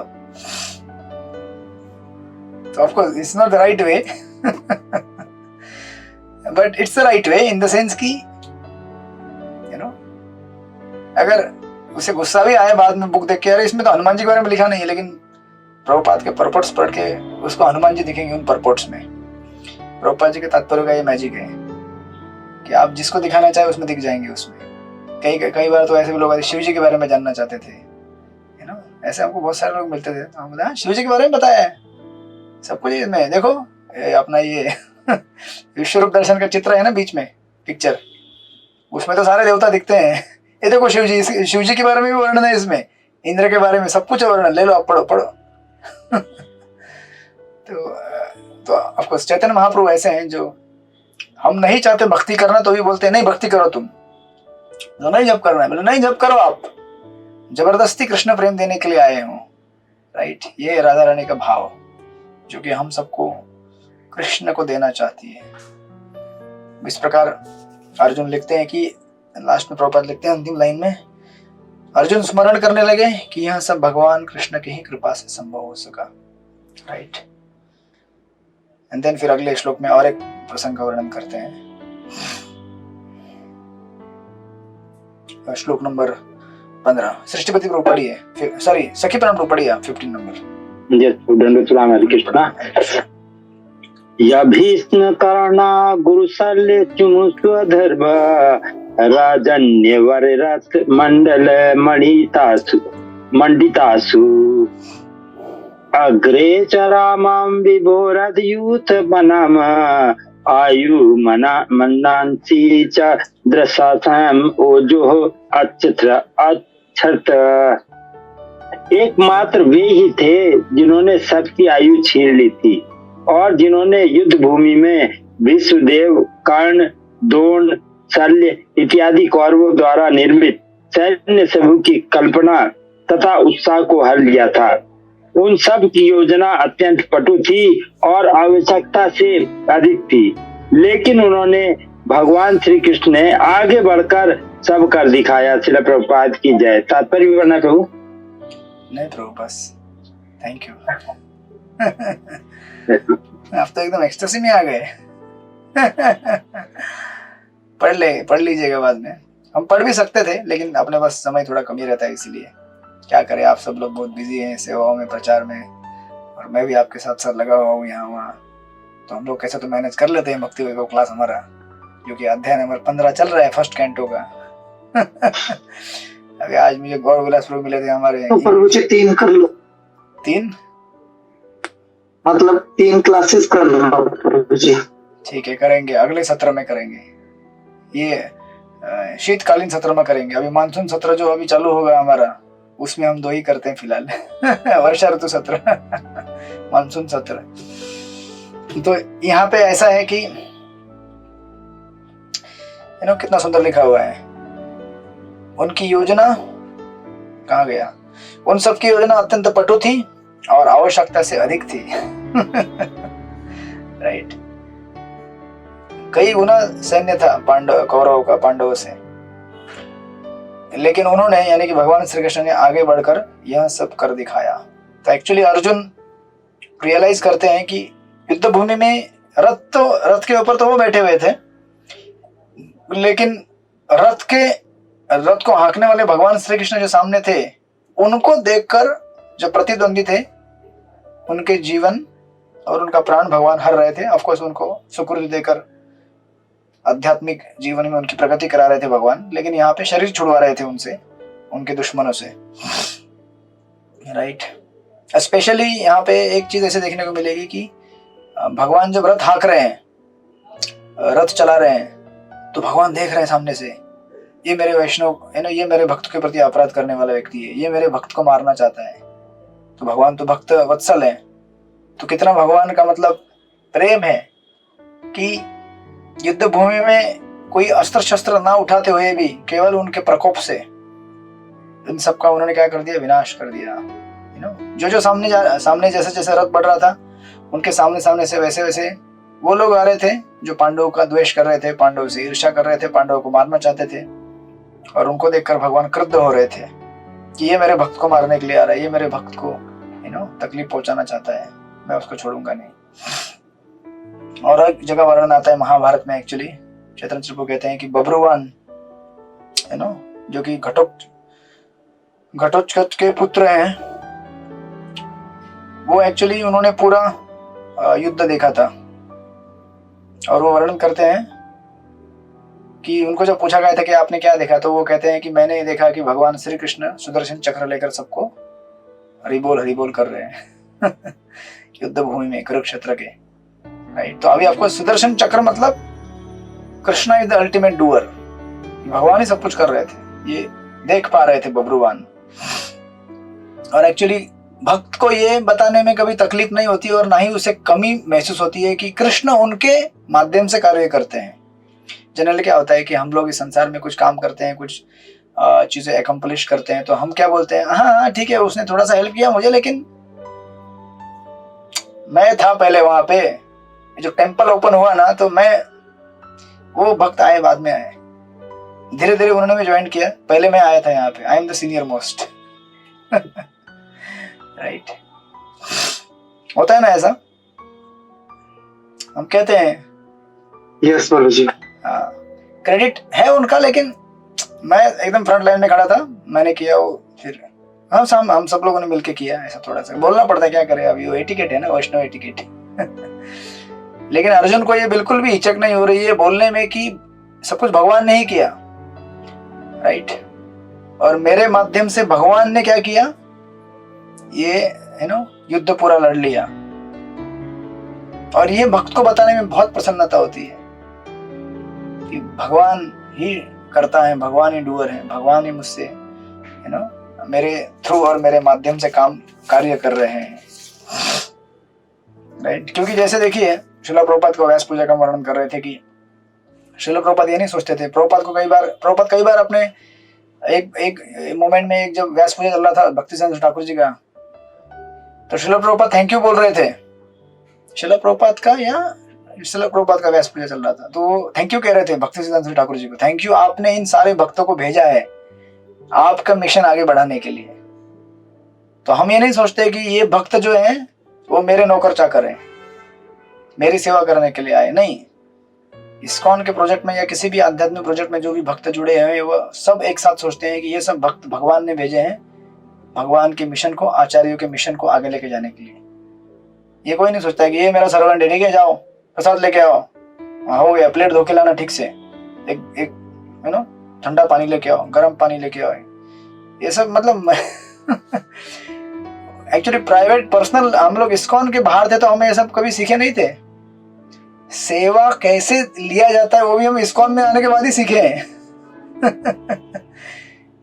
तो of course it's not the right way, but it's the right way in the sense कि यू नो, अगर उसे गुस्सा भी आया बाद में बुक देख के, अरे इसमें तो हनुमान जी के बारे में लिखा नहीं है, लेकिन प्रभुपाद के परपोर्ट्स पढ़ के उसको हनुमान जी दिखेंगे उन परपोर्ट्स में। प्रभुपाद जी के तात्पर्य का ये मैजिक है कि आप जिसको दिखाना चाहे उसमें दिख जाएंगे उसमें। कई बार तो ऐसे भी लोग शिव जी के बारे में जानना चाहते थे, यू नो, ऐसे हमको बहुत सारे लोग मिलते थे, तो हम बोले शिव जी के बारे में बताया है सब कुछ इसमें, देखो अपना ये विश्वरूप दर्शन का चित्र है ना बीच में पिक्चर, उसमें तो सारे देवता दिखते हैं, ये देखो शिव जी के बारे में भी वर्णन है इसमें, इंद्र के बारे में सब कुछ वर्णन, ले लो आप पढ़ो पढ़ो। तो ऑफ कोर्स चैतन्य महाप्रभु ऐसे हैं जो हम नहीं चाहते भक्ति करना तो भी बोलते हैं नहीं भक्ति करो तुम, तो नहीं जब करना है, बोले नहीं जब करो, आप जबरदस्ती कृष्ण प्रेम देने के लिए आए हो, राइट। ये राधा रानी का भाव जो कि हम सबको कृष्ण को देना चाहती है। इस प्रकार अर्जुन लिखते हैं कि लास्ट में प्रभुपाद लिखते हैं अंतिम लाइन में, अर्जुन स्मरण करने लगे कि यह सब भगवान कृष्ण की ही कृपा से संभव हो सका, राइट। एंड देन फिर अगले श्लोक में और एक प्रसंग का वर्णन करते हैं। श्लोक नंबर 15 सृष्टिपति प्रभु पढ़िए, सॉरी सखी प्राण प्रभु पढ़िए 15 नंबर। हरे कृष्णा। यभीष्ण कर्णा गुरुशल्य चुमुस्वधर्भ राजन्य वररथ मंडल मंडितासु अग्रे च रामां विभोरद यूथ बनम आयु मनांसी च दृशाथम ओजो अक्षत। एकमात्र वे ही थे जिन्होंने सबकी आयु छीन ली थी और जिन्होंने युद्ध भूमि में विश्वदेव, कर्ण, द्रोण, शल्य इत्यादि कौरवों द्वारा निर्मित सैन्य समूह की कल्पना तथा उत्साह को हर लिया था। उन सब की योजना अत्यंत पटु थी और आवश्यकता से अधिक थी, लेकिन उन्होंने भगवान श्री कृष्ण ने आगे बढ़कर सब कर दिखाया। श्रील प्रभुपाद की जय। तात्पर्य भी करना कहूँ? नहीं प्रभु बस थैंक यू। आप तो एकदम एक्सटेसी में आ गए। पढ़ लीजिएगा बाद में, हम पढ़ भी सकते थे लेकिन अपने पास समय थोड़ा कम ही रहता है, इसीलिए क्या करें, आप सब लोग बहुत बिजी हैं सेवाओं में, प्रचार में, और मैं भी आपके साथ साथ लगा हुआ हूँ यहाँ वहाँ, तो हम लोग कैसे तो मैनेज कर लेते हैं भक्ति वैभव क्लास हमारा, जो कि अध्याय नंबर 15 चल रहा है फर्स्ट कैंटो का। अभी आज मुझे गौर विलास प्रभु मिले थे हमारे, तो प्रभु जी 3 कर लो, 3 मतलब 3 क्लासेस कर लो प्रभु जी। ठीक है करेंगे, अगले सत्र में करेंगे, ये शीतकालीन सत्र में करेंगे। अभी मानसून सत्र जो अभी चालू होगा हमारा, उसमें हम 2 ही करते हैं फिलहाल। वर्षा ऋतु सत्र, मानसून सत्र। तो यहाँ पे ऐसा है कि कितना सुंदर लिखा हुआ है, उनकी योजना कहाँ गया, उन सब की योजना अत्यंत पटु थी और आवश्यकता से अधिक थी। राइट। कई गुना सैन्य था कौरवों का पांडवों से, लेकिन उन्होंने यानी कि भगवान श्री कृष्ण ने आगे बढ़कर यह सब कर दिखाया। तो एक्चुअली अर्जुन रियलाइज करते हैं कि युद्ध भूमि में रथ के ऊपर तो वो बैठे हुए थे, लेकिन रथ को हाँकने वाले भगवान श्री कृष्ण जो सामने थे, उनको देखकर जो प्रतिद्वंदी थे उनके जीवन और उनका प्राण भगवान हर रहे थे। ऑफ कोर्स उनको सुकृति देकर आध्यात्मिक जीवन में उनकी प्रगति करा रहे थे भगवान, लेकिन यहाँ पे शरीर छुड़वा रहे थे उनसे, उनके दुश्मनों से। राइट। स्पेशली यहाँ पे एक चीज ऐसे देखने को मिलेगी कि भगवान जब रथ हाँक रहे हैं, रथ चला रहे हैं, तो भगवान देख रहे हैं सामने से, ये मेरे वैष्णव ये मेरे भक्त के प्रति अपराध करने वाला व्यक्ति है, ये मेरे भक्त को मारना चाहता है। तो भगवान तो भक्त वत्सल है, तो कितना भगवान का मतलब प्रेम है कि युद्ध भूमि में कोई अस्त्र शस्त्र ना उठाते हुए भी केवल उनके प्रकोप से इन सब का उन्होंने क्या कर दिया, विनाश कर दिया। जो सामने जैसे जैसे रथ बढ़ रहा था, उनके सामने से वैसे वैसे वो लोग आ रहे थे जो पांडवों का द्वेष कर रहे थे, पांडवों से ईर्ष्या कर रहे थे, पांडवों को मारना चाहते थे, और उनको देखकर भगवान क्रुद्ध हो रहे थे कि ये मेरे भक्त को मारने के लिए आ रहा है, ये मेरे भक्त को तकलीफ पहुंचाना चाहता है, मैं उसको छोड़ूंगा नहीं। और एक जगह वर्णन आता है महाभारत में, एक्चुअली चैतन्य को कहते हैं कि बब्रुवान जो कि घटोत्कच के पुत्र हैं, वो एक्चुअली उन्होंने पूरा युद्ध देखा था, और वो वर्णन करते हैं कि उनको जब पूछा गया था कि आपने क्या देखा, तो वो कहते हैं कि मैंने देखा कि भगवान श्री कृष्ण सुदर्शन चक्र लेकर सबको हरिबोल कर रहे हैं युद्ध भूमि में कुरुक्षेत्र के, राइट। तो अभी आपको सुदर्शन चक्र मतलब Krishna is the ultimate doer, भगवान ही सब कुछ कर रहे थे, ये देख पा रहे थे बब्रुवान। और एक्चुअली भक्त को ये बताने में कभी तकलीफ नहीं होती और ना ही उसे कमी महसूस होती है कि कृष्ण उनके माध्यम से कार्य करते हैं। जनरली क्या होता है कि हम लोग इस संसार में कुछ काम करते हैं, कुछ चीजें एकम्प्लिश करते हैं, तो हम क्या बोलते हैं, हाँ ठीक है उसने थोड़ा सा हेल्प किया मुझे, लेकिन मैं था पहले वहां पे, जो टेम्पल ओपन हुआ ना, तो वो भक्त आए बाद में आए, धीरे धीरे उन्होंने भी ज्वाइन किया, पहले मैं आया था यहाँ पे, I am the senior most right. होता है ना ऐसा, हम कहते हैं यस बाबू जी, हाँ क्रेडिट है उनका, लेकिन मैं एकदम फ्रंट लाइन में खड़ा था, मैंने किया वो, फिर हम सब लोगों ने मिलके किया, ऐसा थोड़ा सा बोलना पड़ता है, क्या करे, अभी वो एटिकेट है ना, वैष्णव एटिकेट लेकिन अर्जुन को ये बिल्कुल भी हिचक नहीं हो रही है बोलने में कि सब कुछ भगवान ने ही किया, राइट। और मेरे माध्यम से भगवान ने क्या किया, ये युद्ध पूरा लड़ लिया। और ये भक्त को बताने में बहुत प्रसन्नता होती है कि भगवान ही करता है, भगवान ही डूअर है, भगवान ही मुझसे मेरे थ्रू और मेरे माध्यम से कार्य कर रहे हैं, राइट। क्योंकि जैसे देखिए श्रील प्रभुपाद को व्यास पूजा का वर्णन कर रहे थे कि श्रील प्रभुपाद ये नहीं सोचते थे, प्रभुपाद कई बार अपने एक मोमेंट में, जब व्यास पूजा चल रहा था भक्ति सिद्धांत ठाकुर जी का, तो श्रील प्रभुपाद थैंक यू बोल रहे थे, श्रील प्रभुपाद का व्यास पूजा चल रहा था, तो थैंक यू कह रहे थे भक्ति सिद्धांत ठाकुर जी को, थैंक यू, आपने इन सारे भक्तों को भेजा है आपका मिशन आगे बढ़ाने के लिए। तो हम ये नहीं सोचते कि ये भक्त जो है वो मेरे नौकर चाकर हैं, मेरी सेवा करने के लिए आए, नहीं। इस्कॉन के प्रोजेक्ट में या किसी भी आध्यात्मिक प्रोजेक्ट में जो भी भक्त जुड़े हैं, वो सब एक साथ सोचते हैं कि ये सब भक्त भगवान ने भेजे हैं भगवान के मिशन को, आचार्यों के मिशन को आगे लेके जाने के लिए। ये कोई नहीं सोचता है कि ये मेरा सर्वेंट है, ठीक है जाओ प्रसाद लेके आओ, हो गया, प्लेट धो के लाना ठीक से, एक ठंडा पानी लेके आओ, गर्म पानी लेके आओ, ये सब मतलब एक्चुअली प्राइवेट पर्सनल, हम लोग इस्कॉन के बाहर थे तो हमें ये सब कभी सीखे नहीं थे। सेवा कैसे लिया जाता है वो भी हम इस्कॉन में आने के बाद ही सीखे हैं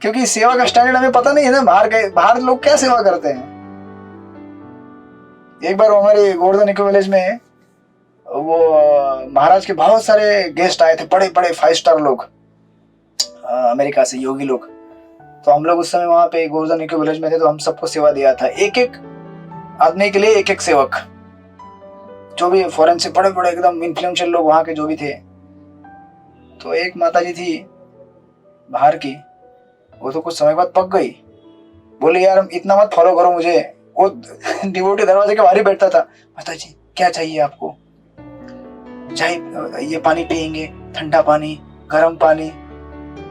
क्योंकि सेवा का स्टैंडर्ड हमें पता नहीं है ना, बाहर लोग क्या सेवा करते हैं। एक बार हमारे गोवर्धन इको विलेज में वो महाराज के बहुत सारे गेस्ट आए थे, बड़े बड़े 5 स्टार लोग, अमेरिका से योगी लोग। तो हम लोग उस समय वहां पे गोवर्धन इको विलेज में थे, तो हम सबको सेवा दिया था, एक एक आदमी के लिए एक एक सेवक, जो भी फॉरेन से बड़े बड़े एकदम इन्फ्लुएंशियल लोग वहां के जो भी थे। तो एक माता जी थी बाहर की, वो तो कुछ समय बाद पक गई, बोले यार इतना मत फॉलो करो मुझे। वो डिवोटी दरवाजे के बाहर ही बैठता था, माता जी क्या चाहिए आपको, चाहे ये पानी पियेंगे, ठंडा पानी, गर्म पानी।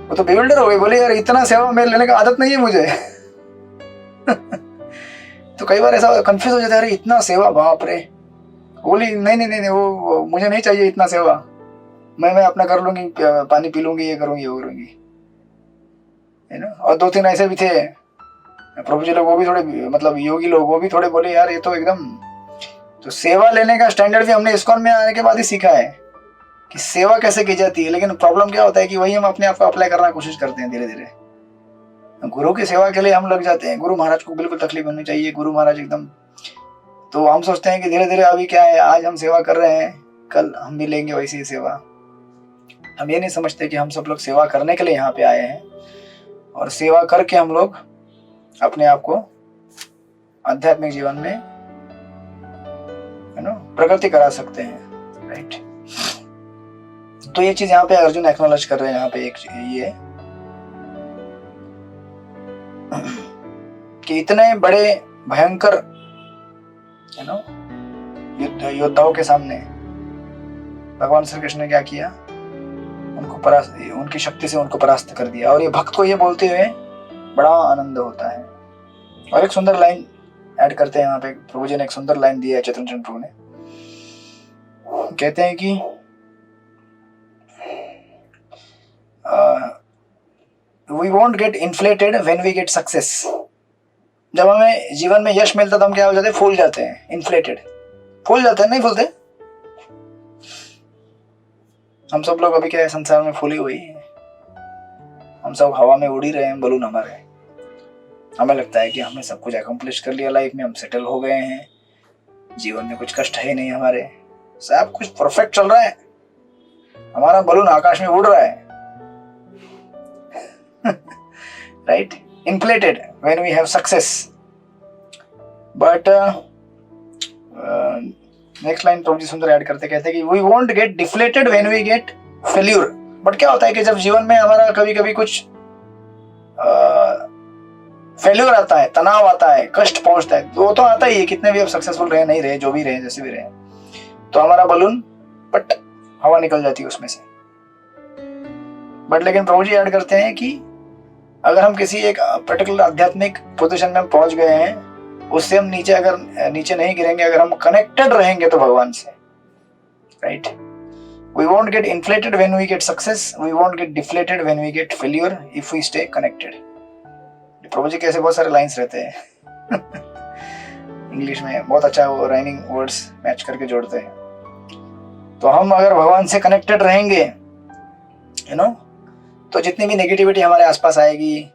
वो तो बेविल्डर हो गई, बोले यार इतना सेवा में लेने का आदत नहीं है मुझे तो कई बार ऐसा कंफ्यूज हो जाता है, अरे इतना सेवा, बाप रे। बोली नहीं वो मुझे नहीं चाहिए इतना सेवा, मैं अपना कर लूंगी, पानी पी लूंगी, ये करूंगी वो करूंगी, है ना। और 2-3 ऐसे भी थे प्रभु जी लोग, वो भी थोड़े मतलब योगी लोग, वो भी थोड़े बोले यार ये तो एकदम, तो सेवा लेने का स्टैंडर्ड भी हमने इस्कॉन में आने के बाद ही सीखा है कि सेवा कैसे की जाती है, लेकिन प्रॉब्लम क्या होता है कि वही हम अपने आप को अप्लाई करने की कोशिश करते हैं धीरे धीरे। गुरु की सेवा के लिए हम लग जाते हैं, गुरु महाराज को बिल्कुल तकलीफ होनी चाहिए, गुरु महाराज एकदम, तो हम सोचते हैं कि धीरे धीरे अभी क्या है, आज हम सेवा कर रहे हैं, कल हम भी लेंगे वैसी ही सेवा। हम ये नहीं समझते कि हम सब लोग सेवा करने के लिए यहाँ पे आए हैं, और सेवा करके हम लोग अपने आप को आध्यात्मिक जीवन में प्रगति करा सकते हैं, राइट। तो ये चीज यहाँ पे अर्जुन एक्नॉलेज कर रहे हैं यहाँ पे एक ये कि इतने बड़े भयंकर योद्धाओं के सामने भगवान श्री कृष्ण ने क्या किया, उनकी शक्ति से उनको परास्त कर दिया। और ये भक्त को ये बोलते हुए बड़ा आनंद होता है। और एक सुंदर लाइन ऐड करते हैं यहाँ पे, प्रभु जी ने एक सुंदर लाइन दी है, चैतन्य चंद्र प्रभु ने कहते हैं कि we won't get inflated when we get success। जब हमें जीवन में यश मिलता तो हम क्या हो जाते हैं, फूल जाते हैं, इन्फ्लेटेड, फूल जाते हैं, नहीं फूलते। हम सब लोग अभी क्या है, संसार में फूली हुई है, हम सब हवा में उड़ ही रहे हैं, बलून हमारे। हमें लगता है कि हमने सब कुछ अकम्प्लिश कर लिया लाइफ में, हम सेटल हो गए हैं, जीवन में कुछ कष्ट है नहीं हमारे, सब कुछ परफेक्ट चल रहा है, हमारा बलून आकाश में उड़ रहा है, right? Inflated when we have success, but next line प्रभु जी सुंदर ऐड करते कहते हैं कि we won't get deflated when we get failure। But क्या होता है कि जब जीवन में हमारा कभी कभी कुछ फेल्यूर आता है, तनाव आता है, कष्ट पहुंचता है, वो तो आता ही है, कितने भी अब सक्सेसफुल रहे नहीं रहे, जो भी रहे, जैसे भी रहे, तो हमारा बलून पट हवा निकल जाती है उसमें से। बट लेकिन प्रभु जी ऐड करते हैं कि अगर हम किसी एक पर्टिकुलर आध्यात्मिक पोजीशन में पहुंच गए हैं, उससे हम नीचे नहीं गिरेंगे, अगर हम कनेक्टेड रहेंगे तो भगवान से, right. We won't get inflated when we get success, we won't get deflated when we get failure if we stay connected। प्रभु जी कैसे बहुत सारे लाइंस रहते हैं इंग्लिश में, बहुत अच्छा वो राइमिंग वर्ड्स मैच करके जोड़ते हैं। तो हम अगर भगवान से कनेक्टेड रहेंगे, तो जितनी भी नेगेटिविटी हमारे आसपास आएगी,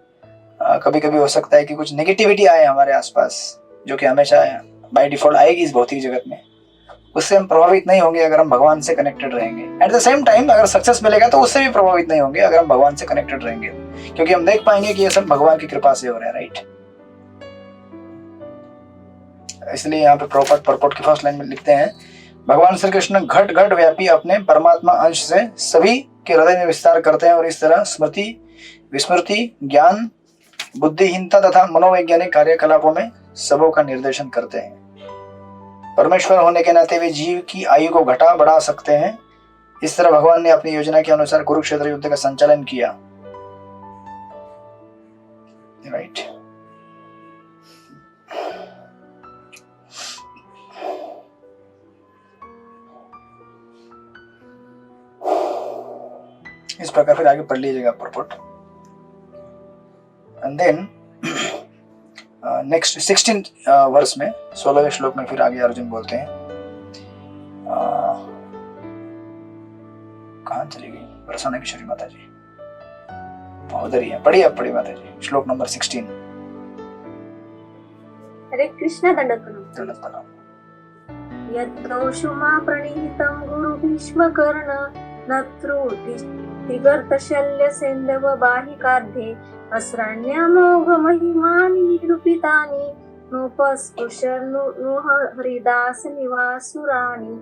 कभी कभी हो सकता है कि कुछ नेगेटिविटी आए हमारे आसपास, जो कि हमेशा बाय डिफॉल्ट आएगी इस भौतिक जगत में, उससे हम प्रभावित नहीं होंगे अगर हम भगवान से कनेक्टेड रहेंगे। एट द सेम टाइम अगर सक्सेस मिलेगा तो उससे भी प्रभावित नहीं होंगे अगर हम भगवान से कनेक्टेड रहेंगे, क्योंकि हम देख पाएंगे कि ये सब भगवान की कृपा से हो रहा है, राइट। इसलिए यहाँ पे प्रॉपर परपोर्ट की फर्स्ट लाइन में लिखते हैं, भगवान श्री कृष्ण घट घट व्यापी अपने परमात्मा अंश से सभी के हृदय में विस्तार करते हैं, और इस तरह स्मृति, विस्मृति, ज्ञान, बुद्धिहीनता तथा मनोवैज्ञानिक कार्यकलापों में सबों का निर्देशन करते हैं। परमेश्वर होने के नाते वे जीव की आयु को घटा बढ़ा सकते हैं। इस तरह भगवान ने अपनी योजना के अनुसार कुरुक्षेत्र युद्ध का संचालन किया, राइट। इस प्रकार फिर आगे पढ़ लीजिएगा purport. And then next 16 verse में 16वें श्लोक में फिर आगे अर्जुन बोलते हैं, कहाँ चली गई प्रसन्न किशोरी माता जी, उधर ही है, पढ़िए माता जी, श्लोक नंबर 16। हरे कृष्ण दंडक प्रणाम। यद्दोषुमा प्रणीतं गुरु भीष्म कर्ण नत्रुतिगर्त शल्य सेंधव बाहिकार्धे अस्राण्यमोघ महिमानि निरूपितानि नोपस्पृशर्नुह हरिदास निवासुराणि।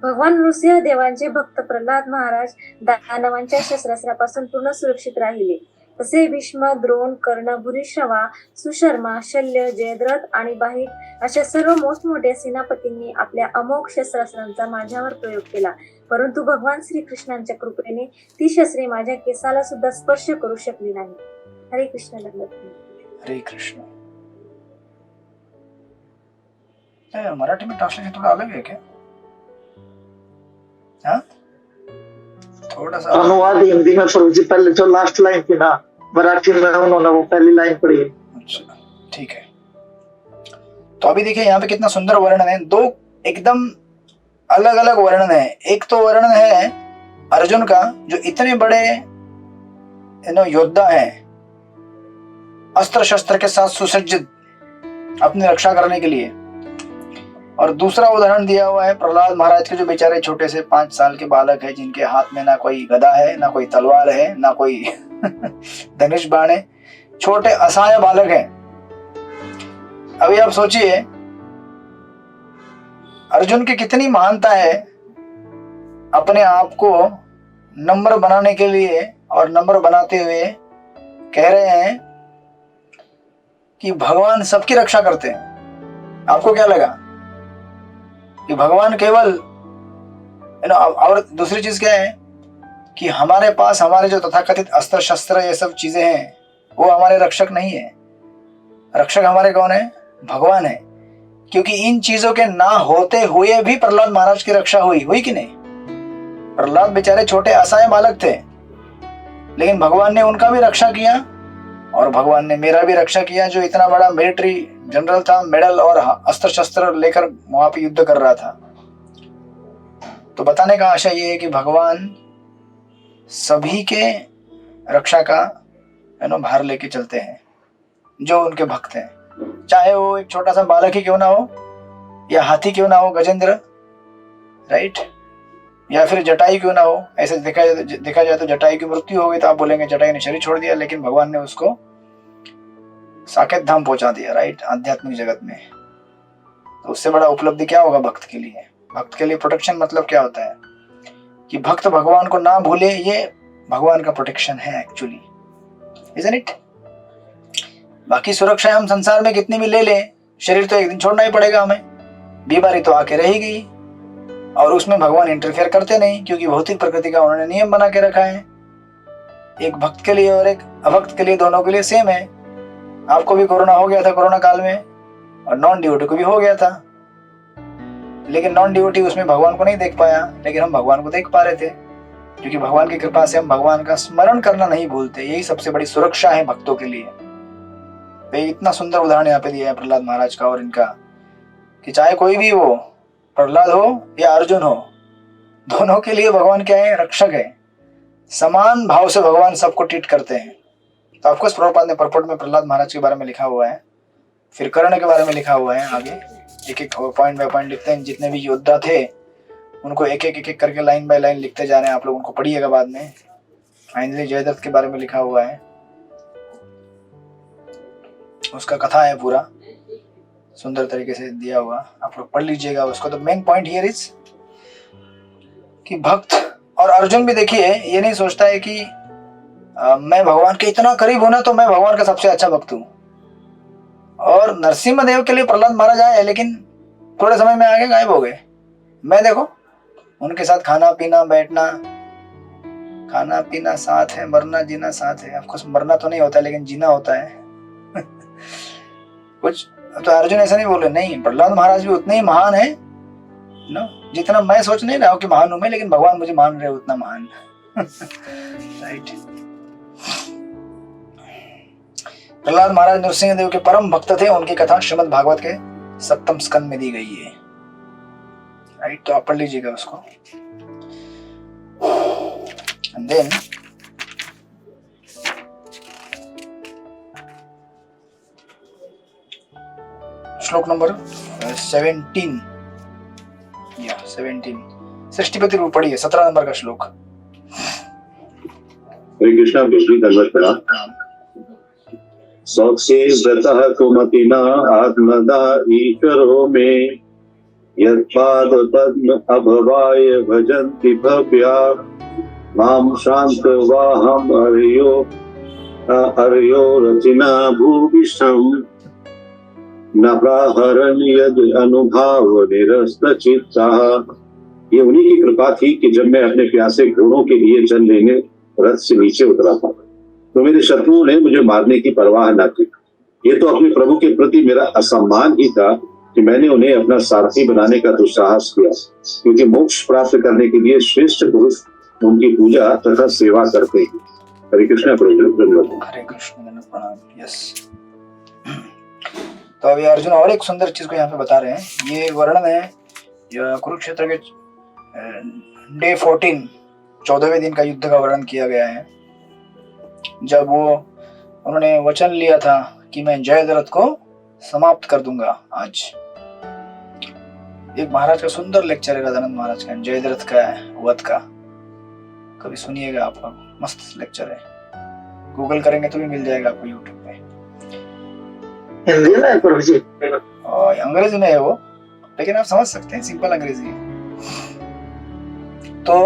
भगवान नृसिंह देवांचे भक्त प्रल्हाद महाराज दानवांच्या शस्त्रास्त्रापासून पूर्ण सुरक्षित राहिले। तसे भीष्म, द्रोण, कर्ण, भूरिश्रवा, सुशर्मा, शल्य, जयद्रथ आणि बाहिक अशा सर्व मोठमोठ्या सेनापतींनी आपल्या अमोघ शस्त्रास्त्रांचा माझ्यावर प्रयोग केला, परंतु भगवान श्री कृष्णांच्या कृपेने ती शस्त्रे माझ्या केसाला सुद्धा स्पर्श करू शकली नाही। हरे कृष्ण। हरे कृष्ण। मराठी में ट्रांसलेशन थोड़ा अलग है क्या? हाँ, थोड़ा सा अनुवाद हिंदी में प्रभु जी पहले जो लास्ट लाइन थी ना, मराठी में उन्होंने वो पहली लाइन पढ़ी। अच्छा, ठीक है। तो अभी देखिए यहाँ पे कितना सुंदर वर्णन है, दो एकदम अलग अलग वर्णन है। एक तो वर्णन है अर्जुन का, जो इतने बड़े योद्धा हैं, अस्त्र शस्त्र के साथ सुसज्जित अपनी रक्षा करने के लिए। और दूसरा उदाहरण दिया हुआ है प्रहलाद महाराज के, जो बेचारे छोटे से 5 साल के बालक है, जिनके हाथ में ना कोई गदा है, ना कोई तलवार है, ना कोई धनुष बाण है, छोटे असहाय बालक हैं। अभी आप सोचिए अर्जुन की कितनी महानता है, अपने आप को नम्र बनाने के लिए, और नम्र बनाते हुए कह रहे हैं कि भगवान सबकी रक्षा करते हैं। आपको क्या लगा कि भगवान केवल और दूसरी चीज क्या है कि हमारे पास हमारे जो तथाकथित अस्त्र शस्त्र ये सब चीजें हैं, वो हमारे रक्षक नहीं है। रक्षक हमारे कौन है? भगवान है। क्योंकि इन चीजों के ना होते हुए भी प्रहलाद महाराज की रक्षा हुई कि नहीं? प्रहलाद बेचारे छोटे असहाय बालक थे, लेकिन भगवान ने उनका भी रक्षा किया, और भगवान ने मेरा भी रक्षा किया, जो इतना बड़ा मिलिट्री जनरल था, मेडल और अस्त्र शस्त्र लेकर वहां पे युद्ध कर रहा था। तो बताने का आशा ये है कि भगवान सभी के रक्षा का भार लेके चलते हैं, जो उनके भक्त हैं, चाहे वो एक छोटा सा बालक ही क्यों ना हो, या हाथी क्यों ना हो, गजेंद्र, राइट, या फिर जटाई क्यों ना हो। ऐसे देखा जाए तो जटाई की मृत्यु हो गई तो आप बोलेंगे जटाई ने शरीर छोड़ दिया, लेकिन भगवान ने उसको साकेत धाम पहुंचा दिया, राइट, आध्यात्मिक जगत में। तो उससे बड़ा उपलब्धि क्या होगा भक्त के लिए? भक्त के लिए प्रोटेक्शन मतलब क्या होता है कि भक्त भगवान को ना भूले, ये भगवान का प्रोटेक्शन है एक्चुअली, इज़न्ट इट? बाकी सुरक्षा हम संसार में कितनी भी ले लें, शरीर तो एक दिन छोड़ना ही पड़ेगा हमें, बीमारी तो आके रहेगी, और उसमें भगवान इंटरफेयर करते नहीं, क्योंकि भौतिक प्रकृति का उन्होंने नियम बना के रखा है। एक भक्त के लिए और एक अभक्त के लिए, दोनों के लिए सेम है। आपको भी कोरोना हो गया था कोरोना काल में, और नॉन डिवोटी को भी हो गया था, लेकिन नॉन डिवोटी उसमें भगवान को नहीं देख पाया, लेकिन हम भगवान को देख पा रहे थे, क्योंकि भगवान की कृपा से हम भगवान का स्मरण करना नहीं भूलते। यही सबसे बड़ी सुरक्षा है भक्तों के लिए। तो इतना सुंदर उदाहरण यहाँ पे दिया है प्रहलाद महाराज का और इनका, कि चाहे कोई भी हो, प्रहलाद हो या अर्जुन हो, दोनों के लिए भगवान क्या है? रक्षक है। समान भाव से भगवान सबको ट्रीट करते हैं। तो आपको प्रभुपाद ने परपट में प्रहलाद महाराज के बारे में लिखा हुआ है, फिर कर्ण के बारे में लिखा हुआ है। आगे एक एक पॉइंट बाय पॉइंट लिखते हैं, जितने भी योद्धा थे उनको एक एक करके लाइन बाय लाइन लिखते जा रहे हैं। आप लोग उनको पढ़िएगा बाद में। फाइनली जयद्रथ के बारे में लिखा हुआ है, उसका कथा है पूरा सुंदर तरीके से दिया हुआ, आप लोग पढ़ लीजिएगा उसको। तो मेन पॉइंट हियर इज कि भक्त, और अर्जुन भी देखिए ये नहीं सोचता है कि मैं भगवान के इतना करीब हूं ना तो मैं भगवान का सबसे अच्छा भक्त हूं। और नरसिम्हा देव के लिए प्रहलाद महाराज आए, लेकिन थोड़े समय में आगे गायब हो गए। मैं देखो उनके साथ खाना पीना बैठना, खाना पीना साथ है, मरना जीना साथ है। ऑफकोर्स मरना तो नहीं होता, लेकिन जीना होता है कुछ तो अर्जुन ऐसा नहीं बोले, नहीं, प्रहलाद महाराज भी उतने ही महान है ना, जितना मैं सोच नहीं रहा हूं कि महान हूं मैं, लेकिन भगवान मुझे मान रहे उतना महान राइट। प्रहलाद महाराज नरसिंह देव के परम भक्त थे। उनकी कथा श्रीमद् भागवत के 7वें स्कंद में दी गई है, राइट। तो आप पढ़ लीजिएगा उसको। एंड देन श्लोक नंबर 17 या 17 सृष्टिपति रूप पढ़िए, 17 नंबर का श्लोक। हरे कृष्णा। दूसरी दंडवत प्रणाम। सौक्षे व्रतः कुमतिना आत्मदा ईश्वरो मे यत्पाद पद्म अभवाय भजन्ति भव्या मां शान्तवाहम् अर्यो रचिना भूविष्ठम् न प्राहरन् यद् अनुभाव निरस्त चित्तः। ये उन्हीं की कृपा थी कि जब मैं अपने प्यासे घोड़ों के लिए जल लेने रथ से नीचे उतरा था तो मेरे शत्रुओं ने मुझे मारने की परवाह न की। ये तो अपने प्रभु के प्रति मेरा असम्मान ही था कि मैंने उन्हें अपना सारथी बनाने का दुस्साहस किया, क्योंकि मोक्ष प्राप्त करने के लिए श्रेष्ठ पुरुष उनकी पूजा तथा सेवा करते हैं। हरे कृष्ण प्रभु। हरे कृष्ण प्रणाम। यस। तो अभी अर्जुन और एक सुंदर चीज को यहाँ पे बता रहे हैं। ये वर्णन है कुरुक्षेत्र के डे 14 14वें दिन का युद्ध का वर्णन किया गया है, जब वो उन्होंने वचन लिया था कि मैं जयद्रथ को समाप्त कर दूंगा आज। एक महाराज का सुंदर लेक्चर है राधानंद महाराज का, जयद्रथ का वध का, कभी सुनिएगा, आपका मस्त लेक्चर है, गूगल करेंगे तो भी मिल जाएगा आपको यूट्यूब पे। हिंदी में है प्रभु जी? और अंग्रेजी में है वो, लेकिन आप समझ सकते हैं, सिंपल अंग्रेजी है। तो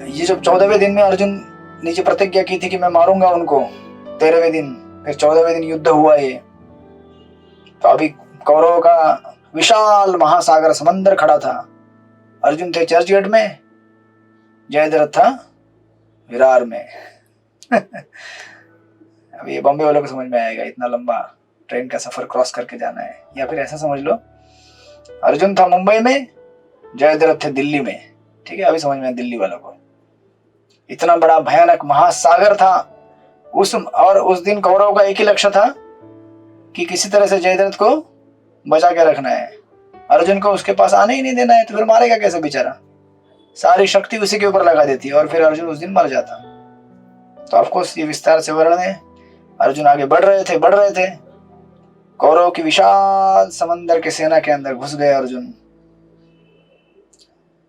ये जब 14वें दिन में अर्जुन ने जो प्रतिज्ञा की थी कि मैं मारूंगा उनको 13वें दिन, फिर 14वें दिन युद्ध हुआ ये, तो अभी कौरवों का विशाल महासागर समंदर खड़ा था। अर्जुन थे चर्चगेट में, जयद्रथ था विरार में। अब ये बॉम्बे वालों को समझ में आएगा, इतना लंबा ट्रेन का सफर क्रॉस करके जाना है। या फिर ऐसा समझ लो, अर्जुन था मुंबई में, जयद्रथ थे दिल्ली में। ठीक है, अभी समझ में दिल्ली वालों को। इतना बड़ा भयानक महासागर था और उस दिन कौरवों का एक ही लक्ष्य था कि किसी तरह से जयद्रथ को बचा के रखना है, अर्जुन को उसके पास आने ही नहीं देना है। तो फिर मारेगा कैसे बेचारा? सारी शक्ति उसी के ऊपर लगा देती और फिर अर्जुन उस दिन मर जाता। तो ऑफकोर्स ये विस्तार से वर्णन है। अर्जुन आगे बढ़ रहे थे, कौरवों की विशाल समंदर के सेना के अंदर घुस गए अर्जुन।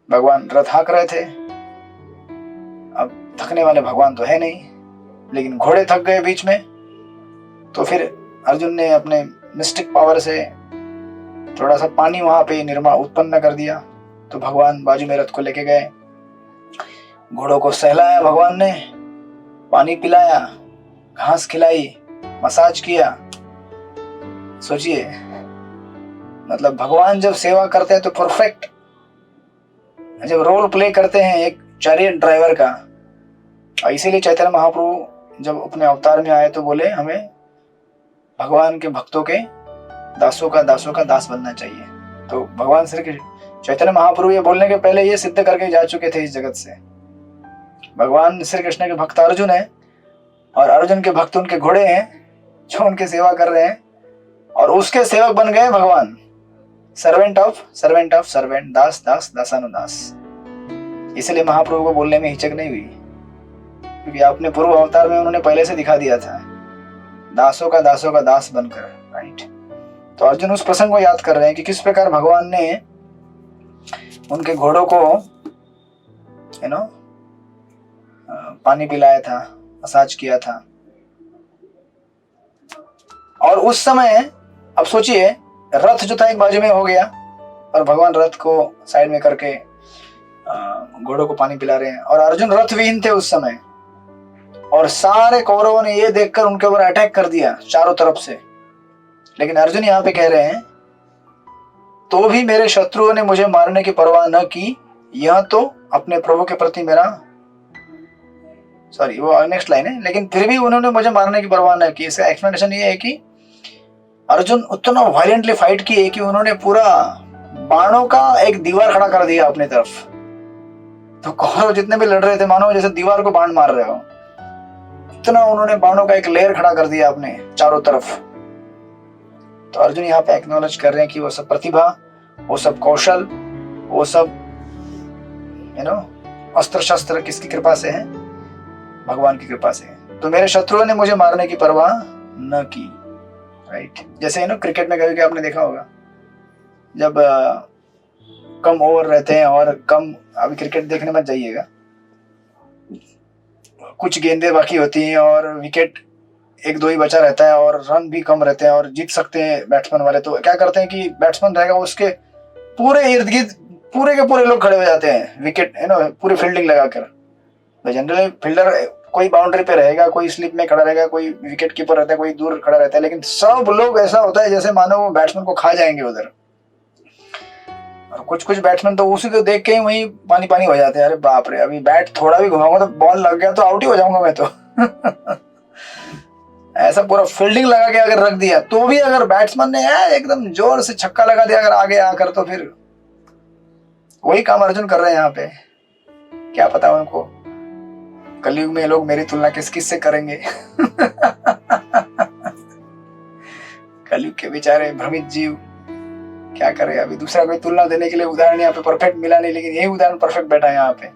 भगवान रथ हाँक रहे थे। अब थकने वाले भगवान तो है नहीं, लेकिन घोड़े थक गए बीच में। तो फिर अर्जुन ने अपने मिस्टिक पावर से थोड़ा सा पानी वहां पे निर्मा उत्पन्न कर दिया। तो भगवान बाजू में रथ को लेके गए, घोड़ों को सहलाया भगवान ने, पानी पिलाया, घास खिलाई, मसाज किया। सोचिए, मतलब भगवान जब सेवा करते हैं तो परफेक्ट, जब रोल प्ले करते हैं एक चैरियट ड्राइवर का। इसीलिए चैतन्य महाप्रभु जब अपने अवतार में आए तो बोले हमें भगवान के भक्तों के दासों का दास बनना चाहिए। तो भगवान श्री चैतन्य महाप्रभु ये बोलने के पहले ये सिद्ध करके जा चुके थे इस जगत से। भगवान श्री कृष्ण के भक्त अर्जुन है और अर्जुन के भक्त उनके घोड़े हैं जो उनकी सेवा कर रहे हैं, और उसके सेवक बन गए भगवान। सर्वेंट ऑफ सर्वेंट, दास दासानुदास। इसलिए महाप्रभु को बोलने में हिचक नहीं हुई, क्योंकि अपने पूर्व अवतार में उन्होंने पहले से दिखा दिया था, दासों का दास बनकर। राइट। तो अर्जुन उस प्रसंग को याद कर रहे हैं कि किस प्रकार भगवान ने उनके घोड़ों को पानी पिलाया था, मसाज किया था। और उस समय अब सोचिए, रथ जो था एक बाजू में हो गया और भगवान रथ को साइड में करके घोड़ों को पानी पिला रहे हैं, और अर्जुन रथ विहीन थे उस समय। और सारे कौरवों ने ये देखकर उनके ऊपर अटैक कर दिया चारों तरफ से। लेकिन अर्जुन यहाँ पे कह रहे हैं, तो भी मेरे शत्रुओं ने मुझे मारने की परवाह न की, यह तो अपने प्रभु के प्रति मेरा, सॉरी वो नेक्स्ट लाइन है, लेकिन फिर भी उन्होंने मुझे मारने की परवाह न की। इसका एक्सप्लेनेशन ये है कि अर्जुन उतना वायलेंटली फाइट किए कि उन्होंने पूरा बाणों का एक दीवार खड़ा कर दिया अपनी तरफ। तो कौरव जितने भी लड़ रहे थे, मानो जैसे दीवार को बाण मार रहे हो, इतना उन्होंने बाणों का एक लेयर खड़ा कर दिया अपने चारों तरफ। तो अर्जुन यहाँ पे एक्नॉलेज कर रहे हैं कि वो सब प्रतिभा, वो सब कौशल, वो सब अस्त्र शस्त्र किसकी कृपा से है? भगवान की कृपा से है। तो मेरे शत्रुओं ने मुझे मारने की परवाह न की। राइट। जैसे क्रिकेट में कभी आपने देखा होगा, जब कम ओवर रहते हैं और कम, अभी क्रिकेट देखने मत जाइएगा, कुछ गेंदें बाकी होती हैं और विकेट एक दो ही बचा रहता है और रन भी कम रहते हैं और जीत सकते हैं बैट्समैन वाले। तो क्या करते हैं कि बैट्समैन रहेगा, उसके पूरे इर्द गिर्द पूरे के पूरे लोग खड़े हो जाते हैं, विकेट पूरी फील्डिंग लगाकर। जनरली फील्डर कोई बाउंड्री पे रहेगा, कोई स्लिप में खड़ा रहेगा, कोई विकेट कीपर रहता है, कोई दूर खड़ा रहता है, लेकिन सब लोग ऐसा होता है जैसे मानो वो बैट्समैन को खा जाएंगे उधर। और कुछ बैट्समैन तो उसी को देख के ही वहीं पानी हो जाते हैं, अरे बाप रे, अभी बैट थोड़ा भी घुमाऊंगा तो बॉल लग गया तो आउट ही हो जाऊंगा मैं तो। ऐसा पूरा फील्डिंग लगा के अगर रख दिया, तो भी अगर बैट्समैन ने एकदम जोर से छक्का लगा दिया अगर आगे आकर, तो फिर वही काम अर्जुन कर रहे हैं यहाँ पे। क्या पता उनको कलयुग में लोग मेरी तुलना किस से करेंगे। कलयुग के बेचारे भ्रमित जीव क्या करें, अभी दूसरा कोई तुलना देने के लिए उदाहरण यहाँ पे परफेक्ट मिला नहीं, लेकिन यही उदाहरण परफेक्ट बैठा है यहाँ पे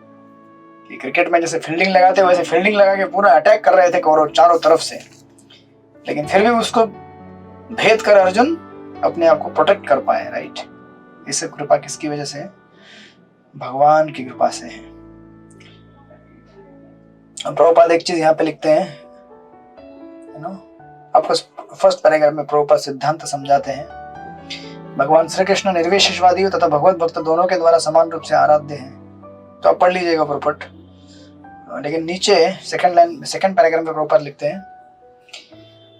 कि क्रिकेट में जैसे फील्डिंग लगाते हैं वैसे फील्डिंग लगा के पूरा अटैक कर रहे थे कौरव चारों तरफ से, लेकिन फिर भी उसको भेद कर अर्जुन अपने आप को प्रोटेक्ट कर पाए। राइट, इस कृपा किसकी वजह से? भगवान की कृपा से है। प्रभुपाद एक चीज यहाँ पे लिखते हैं, आपको फर्स्ट पैराग्राफ में प्रभुपाद सिद्धांत समझाते हैं। भगवान श्री कृष्ण निर्विशेषवादियों तथा भगवत भक्त दोनों के द्वारा समान रूप से आराध्य हैं। तो आप पढ़ लीजिएगा प्रॉपर्ट। लेकिन नीचे सेकंड पैराग्राफ में प्रॉपर लिखते हैं,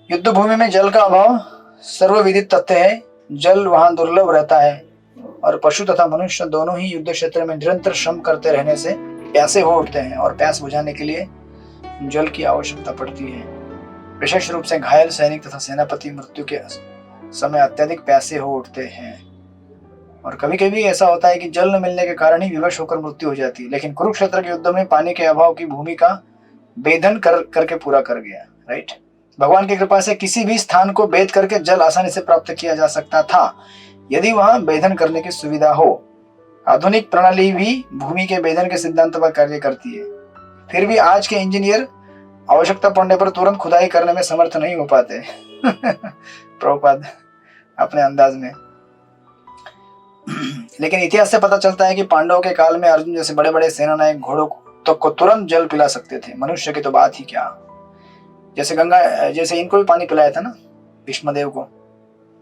युद्ध भूमि में जल का अभाव सर्वविदित तथ्य है। जल वहां दुर्लभ रहता है और पशु तथा मनुष्य दोनों ही युद्ध क्षेत्र में निरंतर श्रम करते रहने से प्यासे हो उठते हैं और प्यास बुझाने के लिए जल की आवश्यकता पड़ती है। विशेष रूप से घायल सैनिक तथा सेनापति मृत्यु के समय अत्यधिक प्यासे हो उठते हैं और कभी कभी ऐसा होता है कि जल न मिलने के कारण ही विवश होकर मृत्यु हो जाती है। लेकिन कुरुक्षेत्र के युद्ध में पानी के अभाव की भूमिका भेदन करके पूरा कर गया। राइट, भगवान की कृपा से किसी भी स्थान को भेद करके जल आसानी से प्राप्त किया जा सकता था यदि वहां भेदन करने की सुविधा हो। आधुनिक प्रणाली भी भूमि के भेदन के सिद्धांत पर कार्य करती है, फिर भी आज के इंजीनियर आवश्यकता पड़ने पर तुरंत खुदाई करने में समर्थ नहीं हो पाते। प्रभुपाद अपने अंदाज में। लेकिन इतिहास से पता चलता है कि पांडवों के काल में अर्जुन जैसे बड़े बड़े सेनानायक घोड़ों को तुरंत जल पिला सकते थे। मनुष्य की तो बात ही क्या, जैसे गंगा, जैसे इनको भी पानी पिलाया था ना भीष्मदेव को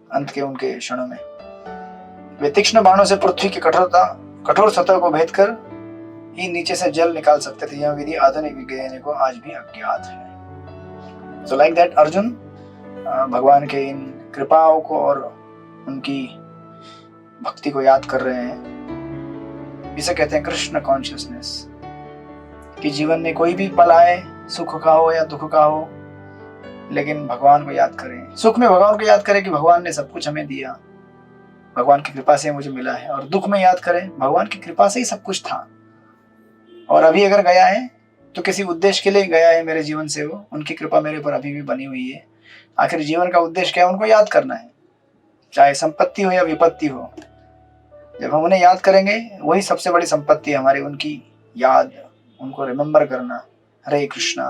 अंत के उनके क्षणों में। वे तीक्ष्ण बाणों से पृथ्वी की कठोर सतह को भेद कर ही नीचे से जल निकाल सकते थे। यह विधि आधुनिक वैज्ञानिकों को आज भी अज्ञात है। सो लाइक दैट अर्जुन भगवान के इन कृपाओं को और उनकी भक्ति को याद कर रहे हैं। इसे कहते हैं कृष्ण कॉन्शियसनेस, कि जीवन में कोई भी पल आए, सुख का हो या दुख का हो, लेकिन भगवान को याद करें। सुख में भगवान को याद करें कि भगवान ने सब कुछ हमें दिया, भगवान की कृपा से मुझे मिला है। और दुख में याद करें भगवान की कृपा से ही सब कुछ था, और अभी अगर गया है तो किसी उद्देश्य के लिए गया है मेरे जीवन से, वो उनकी कृपा मेरे पर अभी भी बनी हुई है। आखिर जीवन का उद्देश्य क्या है? उनको याद करना है, चाहे संपत्ति हो या विपत्ति हो। जब हम उन्हें याद करेंगे वही सबसे बड़ी संपत्ति है हमारी, उनकी याद, उनको रिमेम्बर करना। हरे कृष्णा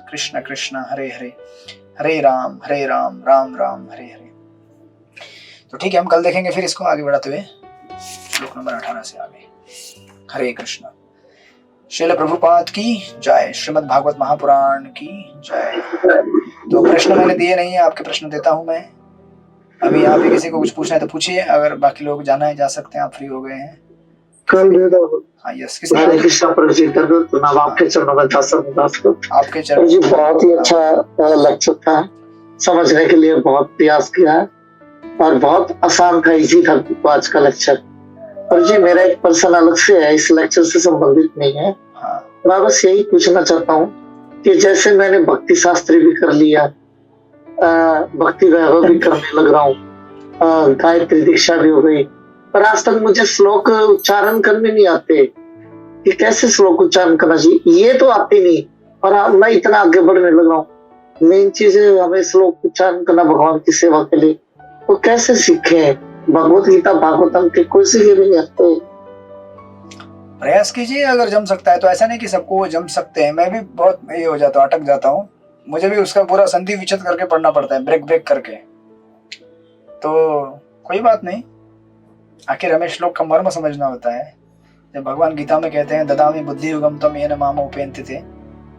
कृष्ण कृष्ण हरे हरे, हरे राम राम राम हरे हरे। तो ठीक है, हम कल देखेंगे फिर इसको आगे बढ़ाते हुए श्लोक नंबर 18 से आगे। हरे कृष्ण। श्रील प्रभुपाद की जय। श्रीमद् भागवत महापुराण की जय। तो प्रश्न मैंने दिए नहीं है, आपके प्रश्न देता हूं मैं। अभी यहाँ पे किसी को कुछ पूछना है तो पूछिए, अगर बाकी लोग जाना है जा सकते हैं, आप फ्री हो गए हैं। कल दे दो। हाँ यस, हरे कृष्ण प्रभु जी, धन्यवाद आपके चरणों में आपके चरण जी। बहुत ही अच्छा लेक्चर था, समझने के लिए बहुत प्रयास किया है और बहुत आसान था, इजी था आज का लेक्चर। और जी मेरा एक प्रश्न अलग से है, इस लेक्चर से संबंधित नहीं है। मैं बस यही पूछना चाहता हूँ कि जैसे मैंने भक्ति शास्त्री भी कर लिया, भक्ति वैभव भी करने लग रहा हूँ, गायत्री दीक्षा भी हो गई, पर आज तक मुझे श्लोक उच्चारण करने नहीं आते कि कैसे श्लोक उच्चारण करना चाहिए, ये तो आती नहीं। और मैं इतना आगे बढ़ने लग रहा हूँ। मेन चीज है हमें श्लोक उच्चारण करना भगवान की सेवा के लिए, तो कैसे सीखे? भगवत गीता भागवतम के कोई से भी नहीं आते। प्रयास कीजिए, अगर जम सकता है तो। ऐसा नहीं कि सबको जम सकते हैं, मैं भी बहुत ये हो जाता हूँ, अटक जाता हूँ। मुझे भी उसका पूरा संधि विच्छेद करके पढ़ना पड़ता है, ब्रेक करके। तो कोई बात नहीं, आखिर हमें श्लोक का मर्म समझना होता है। जब भगवान गीता में कहते हैं ददामि बुद्धि युगम तम येन माम उपैन्ति थे,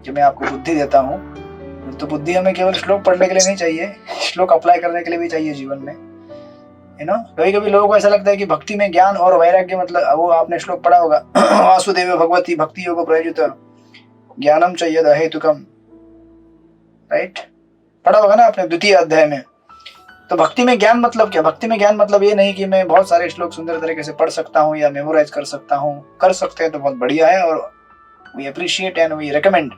जब मैं आपको बुद्धि देता हूँ, तो बुद्धि हमें केवल श्लोक पढ़ने के लिए नहीं चाहिए, श्लोक अप्लाई करने के लिए भी चाहिए जीवन में, है ना। कभी कभी लोगों को ऐसा लगता है कि भक्ति में ज्ञान और वैराग्य, मतलब वो आपने श्लोक पढ़ा होगा, वासुदेव भगवती भक्ति योग प्रयोजित ज्ञानम चाहिए हेतुकम, राइट, पढ़ा होगा ना आपने द्वितीय अध्याय में। तो भक्ति में ज्ञान मतलब क्या? भक्ति में ज्ञान मतलब ये नहीं कि मैं बहुत सारे श्लोक सुंदर तरीके से पढ़ सकता हूँ या मेमोराइज कर सकता हूँ। कर सकते हैं तो बहुत बढ़िया है, और we appreciate and we recommend.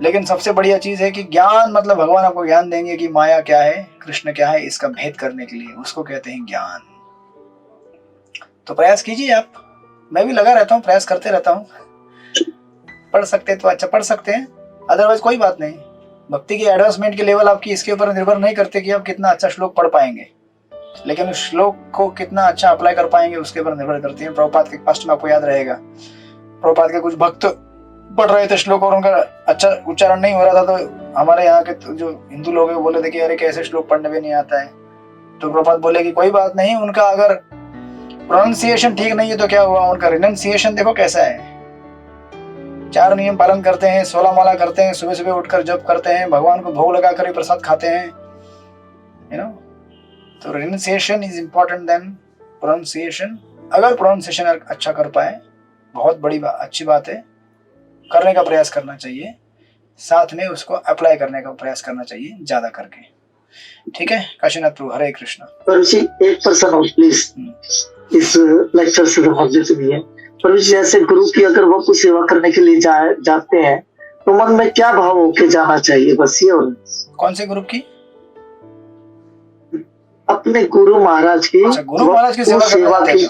लेकिन सबसे बढ़िया चीज है कि ज्ञान मतलब भगवान आपको ज्ञान देंगे कि माया क्या है, कृष्ण क्या है, इसका भेद करने के लिए, उसको कहते हैं ज्ञान। तो प्रयास कीजिए आप, मैं भी लगा रहता हूँ, प्रयास करते रहता हूँ। पढ़ सकते तो अच्छा पढ़ सकते हैं, अदरवाइज कोई बात नहीं। भक्ति की एडवांसमेंट के लेवल आपकी इसके ऊपर निर्भर नहीं करते कि आप कितना अच्छा श्लोक पढ़ पाएंगे। लेकिन उस श्लोक को कितना अच्छा अप्लाई कर पाएंगे उसके ऊपर निर्भर करती है। प्रभुपाद के पास्ट में आपको याद रहेगा, प्रभुपाद के कुछ भक्त पढ़ रहे थे श्लोक और उनका अच्छा उच्चारण नहीं हो रहा था, तो हमारे यहाँ के जो हिंदू लोग हैं वो बोले थे कि अरे कैसे श्लोक पढ़ने में नहीं आता है। तो प्रभुपाद बोले कि कोई बात नहीं, उनका अगर प्रोनाउंसिएशन ठीक नहीं है तो क्या हुआ, उनका रिनंसिएशन देखो कैसा है। 4 नियम पालन करते हैं, 16 माला करते हैं, सुबह सुबह उठकर जप करते हैं, भगवान को भोग लगाकर ही प्रसाद खाते हैं, यू नो। तो renunciation is important then pronunciation. अगर प्रोनाउंसिएशन अच्छा कर पाए बहुत बड़ी अच्छी बात है, करने का प्रयास करना चाहिए, साथ में उसको अप्लाई करने का प्रयास करना चाहिए ज्यादा करके। ठीक है काशीनाथ प्रभु, हरे कृष्णा। प्रभु जी एक प्रश्न हो प्लीज, इस लेक्चर से संबंधित भी है। प्रभु जी जैसे गुरु की अगर वो कुछ सेवा करने के लिए जाते हैं तो मन में क्या भाव होके जाना चाहिए, बस ये। और कौन से ग्रुप की? अपने गुरु महाराज की। अच्छा, गुरु महाराज की सेवा की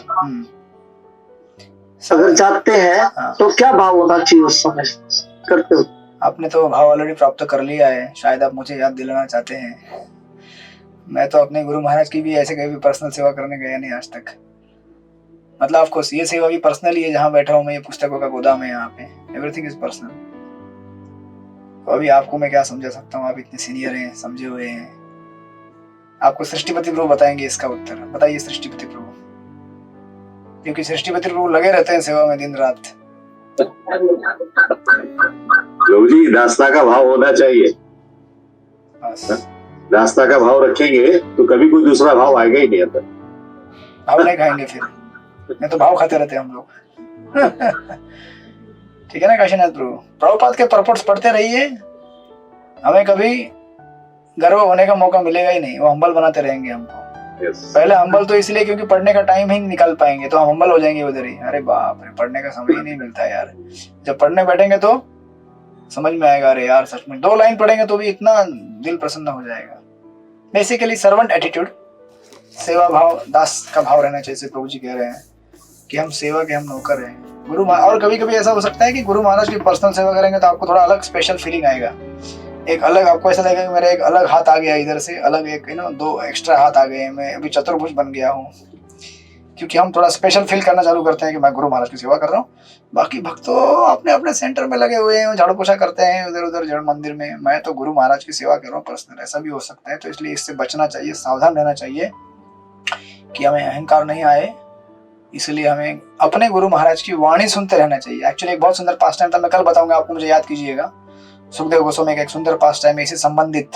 अगर जाते हैं तो क्या भाव होना चाहिए उस समय करते हो? आपने तो भाव ऑलरेडी प्राप्त कर लिया है, शायद आप मुझे याद दिलाना चाहते हैं। मैं तो अपने गुरु महाराज की भी ऐसे कभी भी पर्सनल सेवा करने गया नहीं आज तक। मतलब आपको ये सेवा भी पर्सनली है, जहाँ बैठा हूँ मैं, ये पुस्तकों का गोदाम है यहाँ पे, एवरीथिंग इज पर्सनल। तो अभी आपको मैं क्या समझा सकता हूँ, आप इतने सीनियर हैं, समझे हुए हैं। आपको सृष्टिपति प्रभु बताएंगे इसका उत्तर। बताइए सृष्टिपति प्रभु, क्योंकि सृष्टिपति प्रभु लगे रहते हैं सेवा में दिन रात। प्रभु जी दासता का भाव होना चाहिए, बस दासता का भाव रखेंगे तो कभी कोई दूसरा भाव आएगा ही नहीं अंदर। भाव नहीं खाएंगे फिर, नहीं तो भाव खाते रहते हैं हम लोग। ठीक है ना काशीनाथ प्रभु। प्रभुपाद के परपोर्ट्स पढ़ते रहिए, हमें कभी गर्व होने का मौका मिलेगा ही नहीं, वो हम्बल बनाते रहेंगे हमको। पहले हम्बल तो इसलिए क्योंकि पढ़ने का टाइम ही नहीं निकाल पाएंगे, तो हम हम्बल हो जाएंगे उधर ही। अरे बाप रे, पढ़ने का समय ही नहीं मिलता यार। जब पढ़ने बैठेंगे तो समझ में आएगा, अरे यार सच में 2 लाइन पढ़ेंगे तो भी इतना दिल प्रसन्न हो जाएगा। बेसिकली सर्वेंट एटीट्यूड, सेवा भाव, दास का भाव रहना चाहिए। जैसे प्रभु जी कह रहे हैं कि हम सेवा के, हम नौकर हैं गुरु। और कभी कभी ऐसा हो सकता है कि गुरु महाराज की पर्सनल सेवा करेंगे तो आपको थोड़ा अलग स्पेशल फीलिंग आएगा, एक अलग, आपको ऐसा लगेगा कि मेरा एक अलग हाथ आ गया इधर से, अलग एक 2 एक्स्ट्रा हाथ आ गए, मैं अभी चतुर्भुज बन गया हूँ। क्योंकि हम थोड़ा स्पेशल फील करना चालू करते हैं कि मैं गुरु महाराज की सेवा कर रहा हूँ। बाकी भक्त तो अपने अपने सेंटर में लगे हुए हैं, झाड़ू पोछा करते हैं इधर उधर जड़ मंदिर में। मैं तो गुरु महाराज की सेवा कर रहा हूँ पर्सनल, ऐसा भी हो सकता है। तो इसलिए इससे बचना चाहिए, सावधान रहना चाहिए कि हमें अहंकार नहीं आए। इसलिए हमें अपने गुरु महाराज की वाणी सुनते रहना चाहिए। एक्चुअली एक बहुत सुंदर पास टाइम था, मैं कल बताऊंगा आपको, मुझे याद कीजिएगा। सुखदेव गोस्वामी का एक सुंदर पास टाइम इसी संबंधित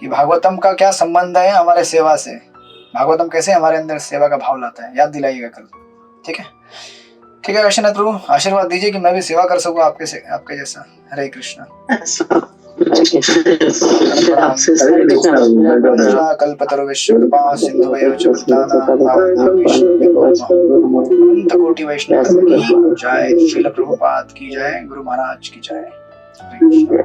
कि भागवतम का क्या संबंध है हमारे सेवा से, भागवतम कैसे हमारे अंदर सेवा का भाव लाता है, याद दिलाइएगा कल। ठीक है, ठीक है काशीनाथ प्रभु, आशीर्वाद दीजिए कि मैं भी सेवा कर सकूं आपके जैसा। हरे कृष्णा। कल्पतरुविश्वकृपा सिंधुभ्यो च कोटि वैष्णव की जय, श्रील प्रभुपाद की जय, गुरु महाराज की जय। हरे कृष्णा।